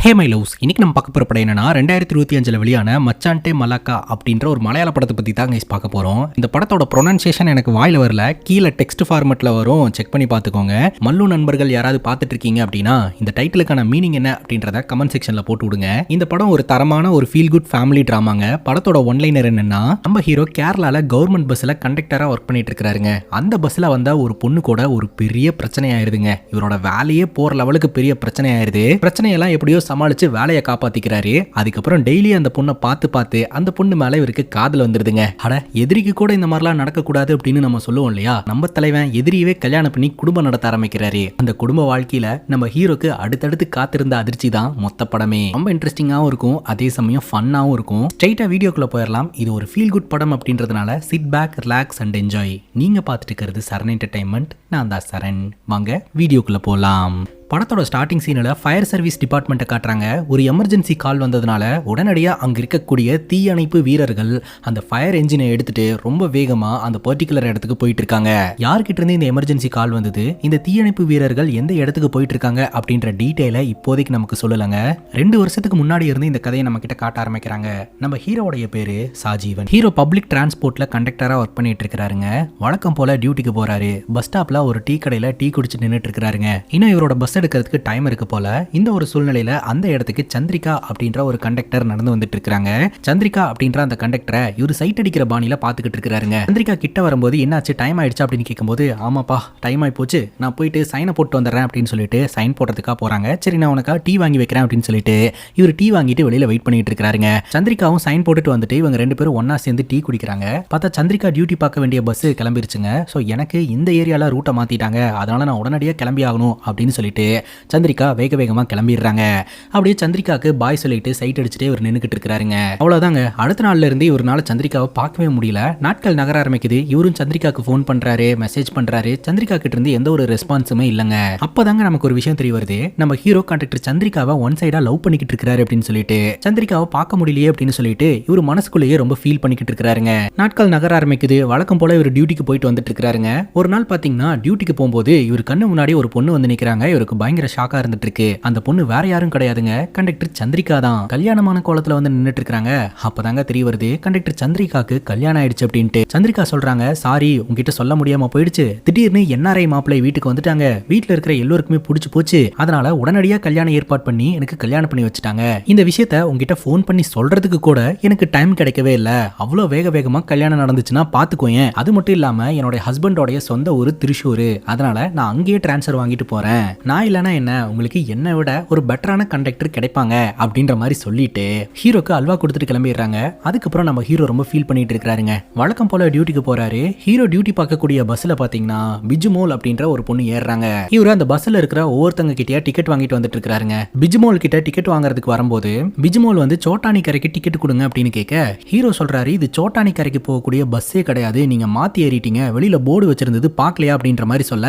Hey my loves, இன்னைக்கு நம்ம பார்க்க போகிற படம் என்னன்னா 2025 வெளியான மச்சான்டே மலாக்கா அப்படின்ற ஒரு மலையாள படத்தை பற்றி தான் கைஸ் பார்க்க போகிறோம். இந்த படத்தோட ப்ரொனன்சியேஷன் எனக்கு வாயில் வரல, கீழே டெக்ஸ்ட் ஃபார்மெட்டில் வரும், செக் பண்ணி பார்த்துக்கோங்க. மல்லு நண்பர்கள் யாராவது பார்த்துட்டு இருக்கீங்க அப்படின்னா இந்த டைட்டிலுக்கான மீனிங் என்ன அப்படின்றத கமெண்ட் செக்ஷனில் போட்டு விடுங்க. இந்த படம் ஒரு தரமான ஒரு ஃபீல் குட் ஃபேமிலி ட்ராமாங்க. படத்தோட ஒன்லைனர் என்னன்னா, நம்ம ஹீரோ கேரளாவில் கவர்மெண்ட் பஸ்ஸில் கண்டக்டராக ஒர்க் பண்ணிட்டு இருக்காருங்க. அந்த பஸ்ஸில் வந்த ஒரு பொண்ணு கூட ஒரு பெரிய பிரச்சனை ஆயிருதுங்க. இவரோட வேலையே போகிற லெவலுக்கு பெரிய பிரச்சனை ஆயிருது. பிரச்சனையெல்லாம் எப்படியோ சமாளிச்சு வேலையை காப்பாத்திக்கிறாரு. அதுக்கப்புறம் டெய்லி அந்த பொண்ணை பார்த்து அந்த பொண்ணு மேல இவருக்கு காதல் வந்துருதுங்க. அட, எதிரிக்கு கூட இந்த மாதிரிலாம் நடக்கக்கூடாது அப்படின்னு நம்ம சொல்லுவோம் இல்லையா? நம்ம தலைவன் எதிரியவே கல்யாணம் பண்ணி குடும்பம் நடத்த ஆரம்பிக்கிறாரு. அந்த குடும்ப வாழ்க்கையில நம்ம ஹீரோக்கு அடுத்தடுத்து காத்திருந்த அதிர்ச்சி தான் மொத்த படமே. ரொம்ப இன்ட்ரெஸ்டிங்காகவும் இருக்கும், அதே சமயம் ஃபன்னாகவும் இருக்கும். ஸ்ட்ரைட்டா வீடியோக்குள்ள போயிடலாம். இது ஒரு ஃபீல் குட் படம் அப்படின்றதுனால sit back, relax and enjoy. நீங்க பார்த்துட்டு இருக்கிறது சரண் என்டர்டைன்மெண்ட். நான் தான் சரண். வாங்க வீடியோக்குள்ள போலாம். படத்தோட ஸ்டார்டிங் சீனில் ஃபயர் சர்வீஸ் டிபார்ட்மெண்ட்டை காட்டுறாங்க. ஒரு எமர்ஜென்சி கால் வந்ததுனால உடனடியாக அங்கே இருக்கக்கூடிய தீயணைப்பு வீரர்கள் அந்த ஃபயர் என்ஜினை எடுத்துட்டு ரொம்ப வேகமாக அந்த பர்டிகுலர் இடத்துக்கு போயிட்டு இருக்காங்க. யார்கிட்ட இருந்து இந்த எமர்ஜென்சி கால் வந்தது, இந்த தீயணைப்பு வீரர்கள் எந்த இடத்துக்கு போயிட்டு இருக்காங்க அப்படின்ற டீட்டெயிலை இப்போதைக்கு நமக்கு சொல்லலைங்க. 2 வருஷத்துக்கு முன்னாடி இருந்து இந்த கதையை நம்ம கிட்ட காட்ட ஆரம்பிக்கிறாங்க. நம்ம ஹீரோடைய பேரு சாஜீவன். ஹீரோ பப்ளிக் டிரான்ஸ்போர்ட்ல கண்டக்டரா ஒர்க் பண்ணிட்டு இருக்காருங்க. வழக்கம் போல டியூட்டிக்கு போறாரு. பஸ் ஸ்டாப்ல ஒரு டீ கடையில டீ குடிச்சு நின்றுட்டு இருக்காருங்க. இன்னும் இவரோட பஸ் எடுக்கிறதுக்கு டைம் இருக்கு போல. இந்த ஒரு சூழ்நிலையில அந்த இடத்துக்கு சந்திரிகா அப்படின்ற ஒரு கண்டக்டர் நடந்து வந்துட்டு இருக்காங்க. சந்திரிகா அப்படின்ற அந்த கண்டக்டரை இவரு சைட் அடிக்கிற பாணியில பாத்துக்கிட்டு இருக்காருங்க. சந்திரிகா கிட்ட வரும்போது என்னாச்சு, டைம் ஆயிடுச்சா அப்படின்னு கேட்கும்போது, ஆமாப்பா டைம் ஆயி போச்சு, நான் போயிட்டு சைனை போட்டு வந்துடுறேன் அப்படின்னு சொல்லிட்டு சைன் போடுறதுக்காக போறாங்க. சரி, நான் உனக்கா டீ வாங்கி வைக்கிறேன் அப்படின்னு சொல்லிட்டு இவர் டீ வாங்கிட்டு வெளியில வெயிட் பண்ணிட்டு இருக்காருங்க. சந்திரிகாவும் சைன் போட்டுட்டு வந்துட்டு இவங்க 2 பேரும் ஒன்னா சேர்ந்து டீ குடிக்கிறாங்க. பார்த்தா சந்திரிகா டியூட்டி பார்க்க வேண்டிய பஸ் கிளம்பிருச்சுங்க. ஸோ எனக்கு இந்த ஏரியால ரூட்டை மாத்திட்டாங்க, அதனால நான் உடனடியாக கிளம்பி ஆகணும் அப்படின்னு சொல்லிட்டு சந்திரிகா வேக வேகமா கிளம்பிடுறாங்க. அப்படியே சந்திரிகாக்கு பாய் சொல்லிட்டு சைட் அடிச்சுட்டே இவர் நின்னுக்கிட்டு இருக்காருங்க. அவ்வளவுதாங்க. அடுத்த நாள்ல இருந்து இவரால் சந்திரிகாவை பார்க்கவே முடியல. நாட்கள் நகர ஆரம்பிக்குது. இவரும் சந்திரிகாக்கு ஃபோன் பண்றாரு, மெசேஜ் பண்றாரு. சந்திரிகா கிட்ட இருந்து எந்த ஒரு ரெஸ்பான்ஸுமே இல்லைங்க. அப்பதாங்க நமக்கு ஒரு விஷயம் தெரிய வருது. நம்ம ஹீரோ கண்டக்டர் சந்திரிகாவை ஒன் சைடா லவ் பண்ணிக்கிட்டு இருக்காரு அப்படின்னு சொல்லிட்டு சந்திரிகாவை பார்க்க முடியலையே அப்படின்னு சொல்லிட்டு இவர் மனசுக்குள்ளேயே ரொம்ப ஃபீல் பண்ணிக்கிட்டு இருக்காருங்க. நாட்கள் நகர ஆரம்பிக்குது. வழக்கம் போல இவர் டியூட்டிக்கு போயிட்டு வந்துட்டு இருக்காருங்க. ஒரு நாள் பாத்தீங்கன்னா டியூட்டிக்கு போகும்போது இவர் கண்ணு முன்னாடி ஒரு பொண்ணு வந்து நிக்கிறாங்க. இவருக்கு பயங்கர ஷாக்கா இருந்துட்டு இருக்கு. அந்த பொண்ணு வேற யாரும் கிடையாதுங்க, கண்டக்டர் சந்திரிகா தான். கல்யாணமான கோலத்துல வந்து நின்னுட்டு இருக்காங்க. அப்பதாங்க தெரிய வருது கண்டக்டர் சந்திரிகாக்கு கல்யாணம் ஆயிடுச்சு அப்படின்ட்டு. சந்திரிகா சொல்றாங்க, சாரி உங்ககிட்ட சொல்ல முடியாம போயிடுச்சு. திடீர்னு என்ஆர்ஐ மாப்பிள்ளை வீட்டுக்கு வந்துட்டாங்க. வீட்டுல இருக்கிற எல்லோருக்குமே பிடிச்சு போச்சு. அதனால உடனடியா கல்யாணம் ஏற்பாடு பண்ணி எனக்கு கல்யாணம் பண்ணி வச்சுட்டாங்க. இந்த விஷயத்த உங்ககிட்ட போன் பண்ணி சொல்றதுக்கு கூட எனக்கு டைம் கிடைக்கவே இல்ல. அவ்வளவு வேக வேகமா கல்யாணம் நடந்துச்சுன்னா பாத்துக்கோங்க. அது மட்டும் இல்லாம என்னோட ஹஸ்பண்டோடைய சொந்த ஊரு திருச்சூர். அதனால நான் அங்கேயே டிரான்ஸ்ஃபர் வாங்கிட்டு போறேன். நான் இல்லனா என்ன, உங்களுக்கு என்னை விட ஒரு பெட்டரான கண்டக்டர் கிடைப்பாங்க அப்படின்ற மாதிரி சொல்லிட்டு ஹீரோக்கு அல்வா கொடுத்துட்டு கிளம்பிடுறாங்க. அதுக்கப்புறம் நம்ம ஹீரோ ரொம்ப ஃபீல் பண்ணிட்டு இருக்காருங்க. வழக்கம் போல டியூட்டிக்கு போறாரு. ஹீரோ டியூட்டி பார்க்கக்கூடிய பஸ்ல பாத்தீங்கன்னா பிஜுமோல் அப்படின்ற ஒரு பொண்ணு ஏறாங்க. இவரு அந்த பஸ்ல இருக்கிற ஒவ்வொருத்தங்க கிட்டயா டிக்கெட் வாங்கிட்டு வந்துட்டு இருக்காருங்க. பிஜுமோல் கிட்ட டிக்கெட் வாங்குறதுக்கு வரும்போது பிஜுமோல் வந்து சோட்டானி கரைக்கு டிக்கெட் கொடுங்க அப்படின்னு கேட்க ஹீரோ சொல்றாரு, இது சோட்டானி கரைக்கு போகக்கூடிய பஸ்ஸே கிடையாது, நீங்க மாத்தி ஏறிட்டீங்க, வெளியில போர்டு வச்சிருந்தது பாக்கலையா அப்படின்ற மாதிரி சொல்ல,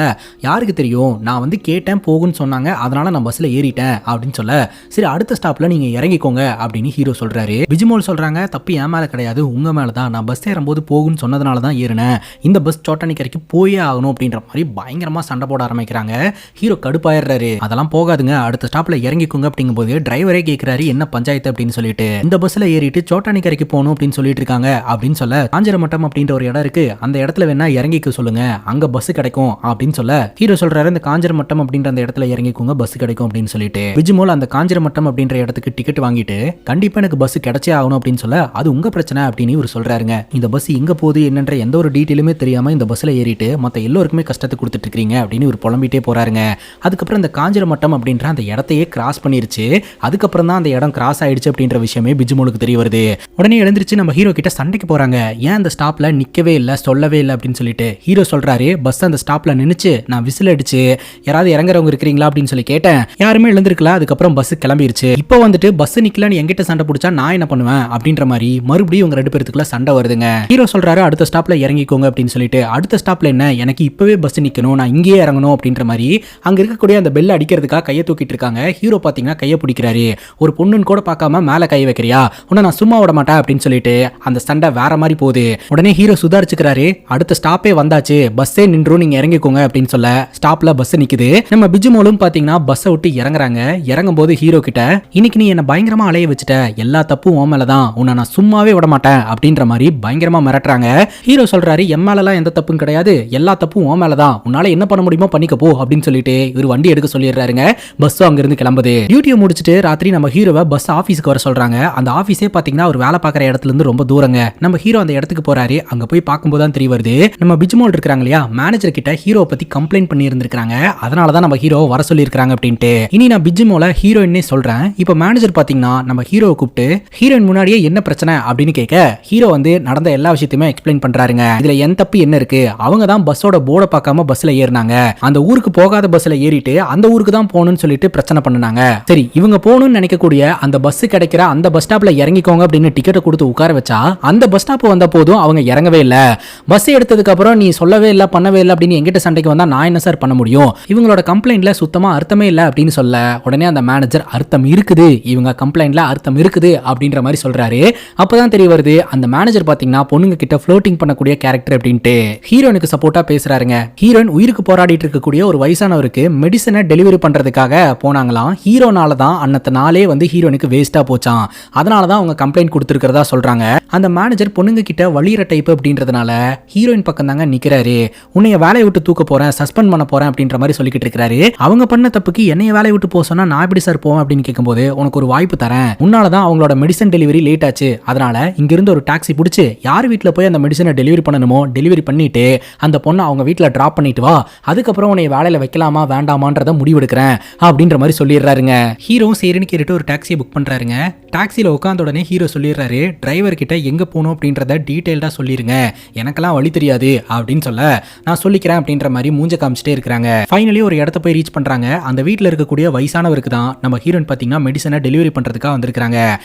யாருக்கு தெரியும், நான் வந்து கேட்டேன் போகுன்னு சொன்னாங்க, அதனால நான் பஸ்ல ஏறிட்டேன் அப்படின்னு சொல்ல, சரி அடுத்த ஸ்டாப்ல நீங்க இறங்கிக்கோங்க அப்படின்னு ஹீரோ சொல்றாரு. பிஜுமோல் சொல்றாங்க, தப்பு என் மேல கிடையாது, உங்க மேலதான், நான் பஸ் ஏறும்போது போகுன்னு சொன்னதுனால தான் ஏறினேன், இந்த பஸ் சோட்டானி கரைக்கு போயே ஆகணும் அப்படின்ற மாதிரி பயங்கரமா சண்டை போட ஆரம்பிக்கிறாங்க. ஹீரோ கடுப்பாயிடுறாரு. அதெல்லாம் போகாதுங்க, அடுத்த ஸ்டாப்ல இறங்கிக்கோங்க அப்படிங்கும் போது டிரைவரே கேட்கிறாரு என்ன பஞ்சாயத்து அப்படின்னு சொல்லிட்டு, இந்த பஸ்ல ஏறிட்டு சோட்டானி கரைக்கு போகணும் அப்படின்னு சொல்லிட்டு இருக்காங்க அப்படின்னு சொல்ல, காஞ்சிரமட்டம் அப்படின்ற ஒரு இடம் இருக்கு, அந்த இடத்துல வேணா இறங்கிக்க சொல்லுங்க, அங்க பஸ் கிடைக்கும் அப்படின்னு சொல்ல, ஹீரோ சொல்றாரு, இந்த காஞ்சிரமட்டம் அப்படின்ற அந்த இடத்துல இறங்கிக்கோங்க, பஸ் கிடைக்கும் அப்படின்னு சொல்லிட்டு பிஜுமோல் அந்த காஞ்சிரமட்டம் அப்படின்ற இடத்துக்கு டிக்கெட் வாங்கிட்டு கண்டிப்பா எனக்கு பஸ் கிடைச்சே ஆகணும் அப்படின்னு சொல்ல, அது உங்க பிரச்சனை அப்படின்னு இவர் சொல்றாருங்க. இந்த பஸ் எங்க போகுது என்னன்ற எந்த ஒரு டீட்டெயிலுமே தெரியாம இந்த பஸ்ல ஏறிட்டு மத்த எல்லோருக்குமே கஷ்டத்தை கொடுத்துட்டு இருக்கீங்க அப்படின்னு இவர் புலம்பிட்டே போறாருங்க. அதுக்கப்புறம் இந்த காஞ்சிரமட்டம் அப்படின்ற அந்த இடத்தையே கிராஸ் பண்ணிருச்சு. அதுக்கப்புறம் தான் அந்த இடம் கிராஸ் ஆயிடுச்சு அப்படின்ற விஷயமே பிஜுமோலுக்கு தெரிய வருது. உடனே எழுந்திருச்சு நம்ம ஹீரோ கிட்ட சண்டைக்கு போறாங்க. ஏன் அந்த ஸ்டாப்ல நிக்கவே இல்லை, சொல்லவே இல்லை அப்படின்னு சொல்லிட்டு ஹீரோ சொல்றாரு, பஸ் அந்த ஸ்டாப்ல நின்னுச்சு, நான் விசில் அடிச்சு யாராவது இறங்குறவங்க இருக்கிறீங்களா அப்படின்னு சொல்லி கேட்டேன், யாருமே எழுந்திருக்கல. அதுக்கப்புறம் பஸ் கிளம்பிருச்சு. இப்போ வந்துட்டு பஸ் நிக்கலன்னு என்கிட்ட சண்டை பிடிச்சா நான் என்ன பண்ணுவேன் அப்படின்ற மாதிரி மறுபடியும் உங்க 2 பேருக்குள்ள சண்டை வருதுங்க. ஹீரோ சொல்றாரு, அடுத்த ஸ்டாப்ல இறங்கிக்கோங்க அப்படின்னு சொல்லிட்டு, அடுத்த ஸ்டாப்ல என்ன, எனக்கு இப்பவே பஸ் நிக்கணும், நான் இங்கேயே இறங்கணும் அப்படின்ற மாதிரி அங்க இருக்கக்கூடிய அந்த பெல் அடிக்கிறதுக்காக கையை தூக்கிட்டு இருக்காங்க. ஹீரோ பாத்தீங்கன்னா கையை பிடிக்கிறாரு. ஒரு பொண்ணுன்னு கூட பார்க்காம மேல கை வைக்கிறியா, உன்னை நான் சும்மா விட மாட்டேன் அப்படின்னு சொல்லிட்டு அந்த சண்டை வேற மாதிரி போகுது. உடனே ஹீரோ சுதாரிச்சுக்கிறாரு, அடுத்த ஸ்டாப்பே வந்தாச்சு, பஸ்ஸே நின்றும், நீங்க இறங்கிக்கோங்க அப்படின்னு சொல்ல ஸ்டாப்ல பஸ் நிக்குது. நம்ம பிஜு பிஜ்மோலும் பாத்தீங்கன்னா பஸ்ஸை விட்டு இறங்குறாங்க. இறங்கும் போது ஹீரோ கிட்ட இன்னைக்கு நீ என்ன பயங்கரமா அலைய வச்சுட்ட, எல்லா தப்பும் உன் மேலதான், உன்னை நான் சும்மாவே விட மாட்டேன் அப்படின்ற மாதிரி பயங்கரமா மிரட்டுறாங்க. ஹீரோ சொல்றாரு என் மேலலாம் எந்த தப்பும் கிடையாது, எல்லா தப்பும் உன் மேலதான், உன்னால என்ன பண்ண முடியுமோ பண்ணிக்க போ அப்படின்னு சொல்லிட்டு இவர் வண்டி எடுக்க சொல்லிடுறாருங்க. பஸ் அங்க இருந்து கிளம்புது. டியூட்டியை முடிச்சுட்டு ராத்திரி நம்ம ஹீரோவை பஸ் ஆபீஸ்க்கு வர சொல்றாங்க. அந்த ஆபீஸே பாத்தீங்கன்னா அவர் வேலை பார்க்குற இடத்துல இருந்து ரொம்ப தூரங்க. நம்ம ஹீரோ அந்த இடத்துக்கு போறாரு. அங்க போய் பார்க்கும்போது தான் தெரிய வருது நம்ம பிஜ்மோல் இருக்காங்க இல்லையா, மேனேஜர் கிட்ட ஹீரோ பத்தி கம்ப்ளைண்ட் பண்ணி இருந்திருக்காங்க. அதனாலதான் நம்ம ஹீரோ வர சொல்லி இருக்காங்க அப்படின்ட்டு. இனி நான் பிஜ்மோல ஹீரோயின்னே சொல்றேன். இப்போ மேனேஜர் பாத்தீங்கன்னா நம்ம ஹீரோவை கூப்பிட்டு ஹீரோயின் முன்னாடியே என்ன பிரச்சனை அப்படின்னு கேட்க ஹீரோ வந்து நடந்த எல்லா விஷயத்தையுமே எக்ஸ்பிளைன் பண்றாருங்க. இதுல என் தப்பு என்ன இருக்கு, அவங்க தான் பஸ்ஸோட போர்டை பார்க்காம பஸ்ல ஏறினாங்க, அந்த ஊருக்கு போகாத பஸ்ல ஏறிட்டு அந்த ஊருக்கு தான் போகணும்னு சொல்லிட்டு பிரச்சனை பண்ணாங்க. சரி இவங்க போகணும்னு நினைக்கக்கூடிய அந்த பஸ் கிடைக்கிற அந்த பஸ் ஸ்டாப்ல இறங்கிக்கோங்க அப்படின்னு டிக்கெட்டை கொடுத்து உட்கார வச்சா அந்த பஸ் ஸ்டாப் வந்த போதும் அவங்க இறங்கவே இல்ல. பஸ் எடுத்ததுக்கு அப்புறம் நீ சொல்லவே இல்ல பண்ணவே இல்லை அப்படின்னு எங்கிட்ட சண்டைக்கு வந்தா நான் என்ன சார் பண்ண முடியும், இவங்களோட கம்ப்ளைண்ட்ல சுத்தமா அர்த்தமே இல்ல அப்படின்னு சொல்ல உடனே அந்த மேனேஜர் அர்த்தம் இருக்குது, இவங்க கம்ப்ளைண்ட்ல அர்த்தம் இருக்குது அப்படின்ற மாதிரி சொல்றாரு. அப்பதான் தெரிய வருது அந்த மேனேஜர் பாத்தீங்கன்னா பொண்ணுங்க கிட்ட ஃப்ளோட்டிங் பண்ணக்கூடிய கேரக்டர் அப்படின்ட்டு. ஹீரோனுக்கு சப்போர்ட்டா பேசுறாருங்க. ஹீரோயின் உயிருக்கு போராடிட்டு இருக்கக்கூடிய ஒரு வயசானவருக்கு மெடிசனை டெலிவரி பண்றதுக்காக போனாங்களாம். ஹீரோனால தான் அன்னத்த நாளே வந்து ஹீரோனுக்கு வேஸ்டா போச்சான். அதனால தான் அவங்க கம்ப்ளைண்ட் கொடுத்துருக்கிறதா சொல்றாங்க. அந்த மேனேஜர் பொண்ணுங்க கிட்ட வலியுற டைப் அப்படின்றதுனால ஹீரோயின் பக்கம் தாங்க நிக்கிறாரு. உன்னைய வேலையை விட்டு தூக்க போறேன், சஸ்பெண்ட் பண்ண போறேன் அப்படின்ற மாதிரி சொல்லிக்கிட்டு இருக்காரு. அவங்க பண்ண தப்புக்கு என்னைய வேலையை விட்டு போக சொன்னா நான் எப்படி சார் போவேன் அப்படின்னு கேட்கும்போது உனக்கு ஒரு வாய்ப்பு தரேன், உன்னாலதான் அவங்களோட மெடிசன் டெலிவரி லேட் ஆச்சு, அதனால இங்க இருந்து ஒரு டாக்ஸி பிடிச்சு யார் வீட்டுல போய் அந்த மெடிசனை டெலிவரி பண்ணணுமோ டெலிவரி பண்ணிட்டு அந்த பொண்ணை அவங்க வீட்டுல டிராப் பண்ணிட்டு வா, அதுக்கப்புறம் உன்னை வேலையில வைக்கலாமா வேண்டாமான்றத முடிவெடுக்கிறேன் அப்படின்ற மாதிரி சொல்லிடுறாருங்க. ஹீரோ சரின்னு கேட்டுட்டு ஒரு டாக்ஸியை புக் பண்றாருங்க. டாக்ஸில உட்காந்த உடனே ஹீரோ சொல்லிடுறாரு டிரைவர் கிட்ட எங்க போகணும் அப்படின்றத டீடைல்டா சொல்லிருங்க, எனக்கெல்லாம் வழி தெரியாது அப்படின்னு சொல்ல நான் சொல்லிக்கிறேன் அப்படின்ற மாதிரி மூஞ்ச காமிச்சிட்டே இருக்காங்க. ஃபைனலி ஒரு இடத்த போய் ரீச் பண்றாங்க. அந்த வீட்டில் இருக்கக்கூடிய வயசானவருக்கு தான் நம்ம ஹீரோயின் பாத்தீங்கன்னா மெடிசனை டெலிவரி பண்றதுக்காக வந்திருக்காங்க.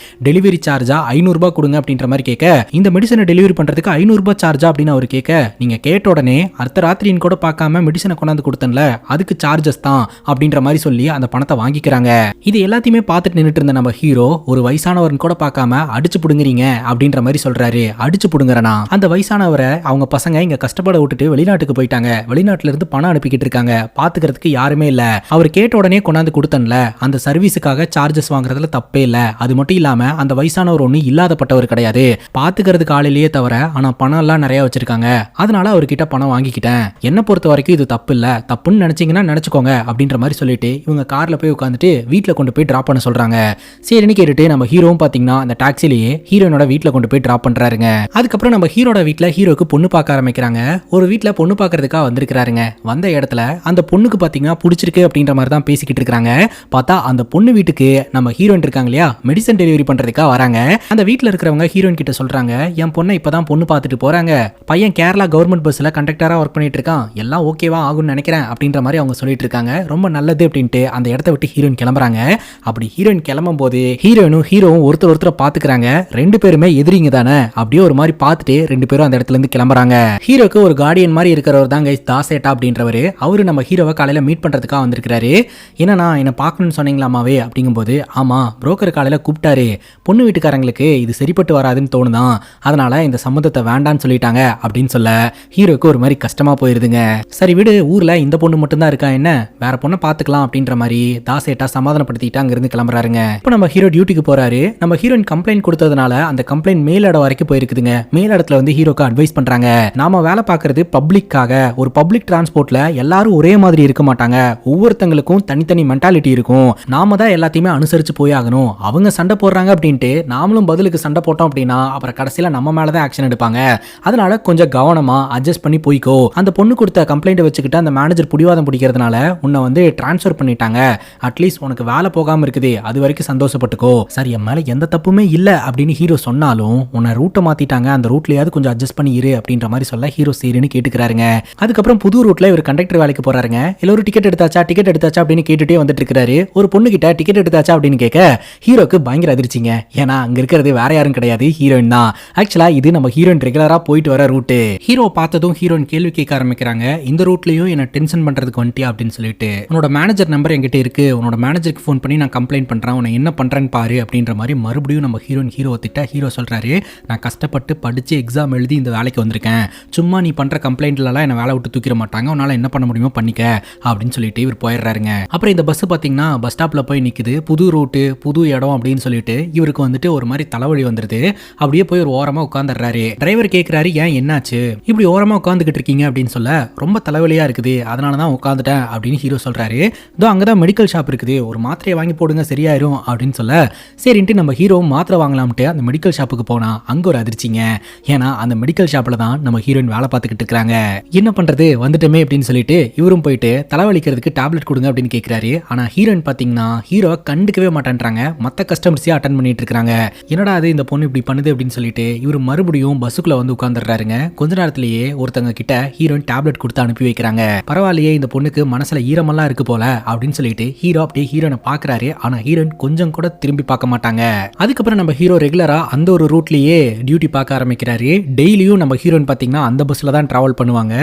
டெலிவரி சார்ஜா 500 ரூபாய் கொடுங்க அப்படின்ற மாதிரி கேட்க இந்த மெடிசனை டெலிவரி பண்றதுக்கு 500 ரூபாய் சார்ஜா அப்படின்னு அவர் கேட்க நீங்க கேட்ட உடனே அடுத்த ராத்திரின்னு கூட பார்க்காம மெடிசனை கொண்டாந்து கொடுத்தேன்ல அதுக்கு சார்ஜஸ் தான் அப்படின்ற மாதிரி சொல்லி அந்த பணத்தை வாங்கிக்கிறாங்க. இது எல்லாத்தையுமே பார்த்துட்டு நின்றுட்டு இருந்த நம்ம ஹீரோ ஒரு வயசானவர்னு கூட பார்க்காம அடிச்சு புடுங்குறீங்க அப்படின்ற மாதிரி சொல்றாரு. அடிச்சு புடுங்குறனா அந்த வயசானவரை அவங்க பசங்க இங்க கஷ்டப்பட விட்டுட்டு வெளிநாட்டுக்கு போயிட்டாங்க, வெளிநாட்டுல இருந்து பணம் அனுப்பிக்கிட்டு இருக்காங்க, பாத்துக்கிறதுக்கு யாருமே இல்ல, அவர் கேட்ட உடனே கொண்டாந்து கொடுத்தன்ல அந்த சர்வீஸுக்காக சார்ஜஸ் வாங்குறதுல தப்பே இல்ல, அது மட்டும் இல்லாம அந்த வயசானவர் ஒண்ணு இல்லாதப்பட்டவர் கிடையாது, பாத்துக்கிறதுக்கு ஆளிலேயே தவிர ஆனா பணம் எல்லாம் நிறைய வச்சிருக்காங்க, அதனால அவர்கிட்ட பணம் வாங்கிக்கிட்டேன், என்ன பொறுத்த வரைக்கும் இது தப்பு இல்ல, தப்புன்னு நினைச்சீங்கன்னா நினைச்சுக்கோங்க அப்படின்ற மாதிரி சொல்லிட்டு இவங்க கார்ல போய் உட்காந்துட்டு வீட்டுல கொண்டு போய் டிராப் பண்ண சொல்றாங்க. சரின்னு கேட்டுட்டு நம்ம ஹீரோவும் பாத்தீங்கன்னா அந்த டாக்ஸிலேயே ஹீரோனோட வீட்டுல கொண்டு போய் டிராப் பண்றாருங்க. அதுக்கப்புறம் நம்ம ஹீரோட வீட்டுல ஹீரோக்கு பொண்ணு பார்க்க ஆரம்பிக்கிறாங்க. ஒரு வீட்டுல பொண்ணு பார்க்கறதுக்காக வந்திருக்காருங்க. வந்த இடத்துல அந்த பொண்ணுக்கு பாத்தீங்கன்னா பிடிச்சிருக்கு அப்படின்ற மாதிரி தான் பேசிக்கிட்டு இருக்காங்க. பார்த்தா அந்த பொண்ணு வீட்டுக்கு நம்ம ஹீரோயின் இருக்காங்க இல்லையா மெடிசன் டெலிவரி பண்றதுக்காக வராங்க. அந்த வீட்டுல இருக்கிறவங்க ஹீரோயின் கிட்ட சொல்றாங்க என் பொண்ணை இப்பதான் பொண்ணு பார்த்துட்டு போறாங்க, பையன் கேரளா கவர்மெண்ட் பஸ்ல கண்டக்டரா ஒர்க் பண்ணிட்டு இருக்கான், எல்லாம் ஓகேவா ஆகும்னு நினைக்கிறேன் அப்படின்ற மாதிரி அவங்க சொல்லிட்டு இருக்காங்க. ரொம்ப நல்லது அப்படின்ட்டு அந்த இடத்த விட்டு ஹீரோயின் கிளம்புறாங்க. அப்படி ஹீரோயின் கிளம்பும் போது ஹீரோயினும் ஹீரோவும் ஒருத்தர் பாத்துக்கிறாங்க. ரெண்டு பேருமே எதிரிங்க தானே, அப்படியே ஒரு மாதிரி பார்த்துட்டு ரெண்டு பேரும் அந்த இடத்துல இருந்து கிளம்புறாங்க. ஹீரோக்கு ஒரு கார்டியன் மாதிரி இருக்கிறவர் தான் கைஸ் தாசேட்டா அப்படின்றவரு. அவரு நம்ம ஹீரோவை காலையில மீட் பண்றதுக்காக வந்திருக்காரு. என்னன்னா என்ன பார்க்கணும்னு சொன்னீங்களாமாவே அப்படிங்கும்போது ஆமா புரோக்கர் காலையில கூப்பிட்டாரு, பொண்ணு வீட்டுக்காரங்களுக்கு இது சரிப்பட்டு வராதுன்னு தோணுதான், அதனால இந்த சம்மந்தத்தை வேண்டான்னு சொல்லிட்டாங்க அப்படின்னு சொல்ல ஹீரோக்கு ஒரு மாதிரி கஷ்டமா போயிருதுங்க. சரி விடு, ஊர்ல இந்த பொண்ணு மட்டும் தான் இருக்கா, என்ன வேற பொண்ணை பாத்துக்கலாம் அப்படின்ற மாதிரி தாசேட்டா சமாதானப்படுத்திட்டு அங்க இருந்து கிளம்புறாருங்க. இப்போ நம்ம ஹீரோ டியூட்டிக்கு போறாரு. நம்ம ஹீரோயின் கம்ப்ளைண்ட் கொடுத்ததுனால அந்த கம்ப்ளைண்ட் மேலிடம் வரைக்கும் போயிருக்குதுங்க. மேலிடத்துல வந்து ஹீரோக்கு அட்வைஸ் பண்றாங்க, நாம வேலை பார்க்கறது பப்ளிக்காக, ஒரு பப்ளிக் டிரான்ஸ்போர்ட்ல எல்லாரும் ஒரே மாதிரி இருக்க மாட்டாங்க, ஒவ்வொருத்தங்களுக்கும் தனித்தனி மென்டாலிட்டி இருக்கும், நாம தான் எல்லாத்தையுமே அனுசரிச்சு போய் ஆகணும், அவங்க சண்டை போடுறாங்க அப்படின்ட்டு நாமளும் பதிலுக்கு சண்டை போட்டோம் அப்படின்னா அப்புறம் கடைசியில நம்ம மேலதான் ஆக்ஷன் எடுப்பாங்க, அதனால கொஞ்சம் கவனமா அட்ஜஸ்ட் பண்ணி போய்க்கோ, அந்த பொண்ணு கொடுத்த கம்ப்ளைண்ட் வச்சுக்கிட்டு அந்த மேனேஜர் புடிவாதம் பிடிக்கிறதுனால உன்னை வந்து டிரான்ஸ்ஃபர் பண்ணிட்டாங்க, அட்லீஸ்ட் உனக்கு வேலை போகாம இருக்குது, அது வரைக்கும் சந்தோஷப்பட்டுக்கோ, சரி என் மேல எந்த தப்புமே இல்ல அப்படின்னு ஹீரோ சொன்னாலும் உன்னை ரூட்டை மாத்திட்டாங்க, அந்த ரூட்லயாவது கொஞ்சம் அட்ஜஸ்ட் பண்ணி இரு அப்படின்ற மாதிரி சொல்ல ஹீரோ சரின்னு கேட்டுக்கிறாருங்க. அதுக்கப்புறம் புது ரூட்ல இவர் கண்டக்டர் வேலைக்கு போறாருங்க. எல்லாரும் டிக்கெட் எடுத்தாச்சா அப்படின்னு கேட்டுட்டே வந்துட்டு இருக்காரு. ஒரு பொண்ணு கிட்ட டிக்கெட் எடுத்தாச்சா அப்படின்னு கேட்க ஹீரோக்கு பயங்கர அதிர்ச்சிங்க. ஏன்னா அங்க இருக்கிறது வேற யாரும் கிடையாது, ஹீரோயின் தான். ஆக்சுவலா இது நம்ம ஹீரோயின் ரெகுலரா போயிட்டு வர ரூட்டு. ஹீரோ பார்த்ததும் ஹீரோயின் கேள்வி கேட்க ஆரம்பிக்கிறாங்க, இந்த ரூட்லயும் என்ன டென்ஷன் பண்றதுக்கு வந்துட்டியா அப்படின்னு சொல்லிட்டு, உன்னோட மேனேஜர் நம்பர் என்கிட்ட இருக்கு, உன்னோட மேனேஜருக்கு ஃபோன் பண்ணி நான் கம்ப்ளைண்ட் பண்றேன், உன்னை என்ன பண்றேன்னு பாரு அப்படின்ற மாதிரி மறுபடியும் நம்ம ஹீரோயின் ஹீரோவை திட்ட ஹீரோ சொல்றாரு, நான் கஷ்டப்பட்டு படிச்சு எக்ஸாம் எழுதி இந்த வேலைக்கு வந்திருக்கேன், சும்மா நீ பண்ற கம்ப்ளைண்ட்லாம் என்ன வேலை விட்டு தூக்கிட மாட்டாங்க, உன்னால என்ன பண்ண முடியுமோ பண்ணிக்க அப்படின்னு சொல்லிட்டு சொல்லிட்டு இவர் போயிடுறாருங்க. அப்புறம் இந்த பஸ் பாத்தீங்கன்னா பஸ் ஸ்டாப்ல போய் நிக்குது. புது ரூட்டு புது இடம் அப்படின்னு சொல்லிட்டு இவருக்கு வந்துட்டு ஒரு மாதிரி தலைவலி வந்துருது. அப்படியே போய் ஒரு ஓரமா உட்காந்துடுறாரு. டிரைவர் கேட்கிறாரு, ஏன் என்னாச்சு இப்படி ஓரமா உட்காந்துக்கிட்டு இருக்கீங்க அப்படின்னு சொல்ல, ரொம்ப தலைவலியா இருக்குது அதனாலதான் உட்காந்துட்டேன் அப்படின்னு ஹீரோ சொல்றாரு. இதோ அங்கதான் மெடிக்கல் ஷாப் இருக்குது, ஒரு மாத்திரையை வாங்கி போடுங்க சரியாயிரும் அப்படின்னு சொல்ல, சரின்ட்டு நம்ம ஹீரோ மாத்திரை வாங்கலாம்ட்டு அந்த மெடிக்கல் ஷாப்புக்கு போனா அங்க ஒரு அதிர்ச்சிங்க. ஏன்னா அந்த மெடிக்கல் ஷாப்ல தான் நம்ம ஹீரோயின் வேலை பார்த்துக்கிட்டு இருக்காங்க. என்ன பண்றது வந்துட்டோமே அப்படின்னு சொல்லிட்டு இவரும் போயிட்டு தலைவலிக்கிறதுக்கு டேப்லெட் கொடுங்க அப்படின்னு கேட்கிறாரு. ஆனா ஹீரோயின் பாத்தீங்கன்னா ஹீரோ கண்டுக்கவே மாட்டேன்றாங்க. மத்த கஸ்டமர்ஸே அட்டன் பண்ணிட்டு இருக்காங்க. என்னடா அது இந்த பொண்ணு இப்படி பண்ணுது அப்படின்னு சொல்லிட்டு இவரு மறுபடியும் பஸ்ஸுக்குள்ள வந்து உட்கார்ந்துடுறாருங்க. கொஞ்ச நேரத்திலேயே ஒருத்தங்க கிட்ட ஹீரோயின் டேப்லெட் கொடுத்து அனுப்பி வைக்கிறாங்க. பரவாயில்லையே இந்த பொண்ணுக்கு மனசுல ஈரமெல்லாம் இருக்கு போல அப்படின்னு சொல்லிட்டு ஹீரோ அப்படியே ஹீரோனை பாக்குறாரு. ஆனா ஹீரோயின் கொஞ்சம் கூட திரும்பி பார்க்க மாட்டாங்க. அதுக்கப்புறம் நம்ம ஹீரோ ரெகுலரா அந்த ஒரு ரூட்லயே டியூட்டி பார்க்க ஆரம்பிக்கிறாரு. டெய்லியும் நம்ம ஹீரோயின் பாத்தீங்கன்னா அந்த பஸ்ல தான் டிராவல் பண்ணுவாங்க.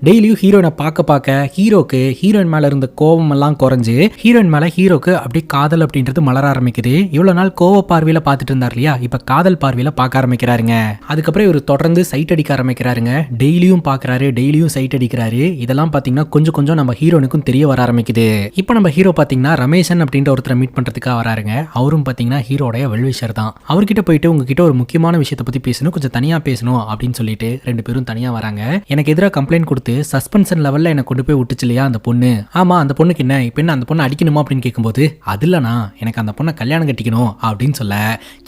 டெய்லியும் ஹீரோனை பார்க்க ஹீரோக்கு ஹீரோயின் மேல இருந்த கோபம் எல்லாம் குறைஞ்சு ஹீரோயின் மேல ஹீரோக்கு அப்படியே காதல் அப்படின்றது மலர ஆரம்பிக்குது. இவ்வளவு நாள் கோவ பார்வையில பார்த்துட்டு இருந்தார் இல்லையா, இப்ப காதல் பார்வையில பார்க்க ஆரம்பிக்கிறாருங்க. அதுக்கப்புறம் இவர் தொடர்ந்து சைட் அடிக்க ஆரம்பிக்கிறாருங்க. டெய்லியும் பாக்குறாரு, டெய்லியும் சைட் அடிக்கிறாரு. இதெல்லாம் பாத்தீங்கன்னா கொஞ்சம் கொஞ்சம் நம்ம ஹீரோனுக்கும் தெரிய வர ஆரம்பிக்குது. இப்போ நம்ம ஹீரோ பாத்தீங்கன்னா ரமேஷன் அப்படின்ற ஒருத்தரை மீட் பண்றதுக்காக வராருங்க. அவரும் பாத்தீங்கன்னா ஹீரோடைய வெல்விஷர் தான். அவர்கிட்ட போயிட்டு உங்ககிட்ட ஒரு முக்கியமான விஷயத்தை பத்தி பேசணும், கொஞ்சம் தனியா பேசணும் அப்படின்னு சொல்லிட்டு ரெண்டு பேரும் தனியா வராங்க. எனக்கு எதிராக கம்ப்ளைண்ட் கொடுத்து சஸ்பென்ஷன் லெவல்ல என்ன கொண்டு போய் விட்டுச்சு இல்லையா அந்த பொண்ணு, ஆமா அந்த பொண்ணுக்கு என்ன இப்ப என்ன அந்த பொண்ணை அடிக்கணுமா அப்படின்னு கேட்கும்போது, அது இல்லனா எனக்கு அந்த பொண்ணை கல்யாணம் கட்டிக்கணும் அப்படின்னு சொல்ல,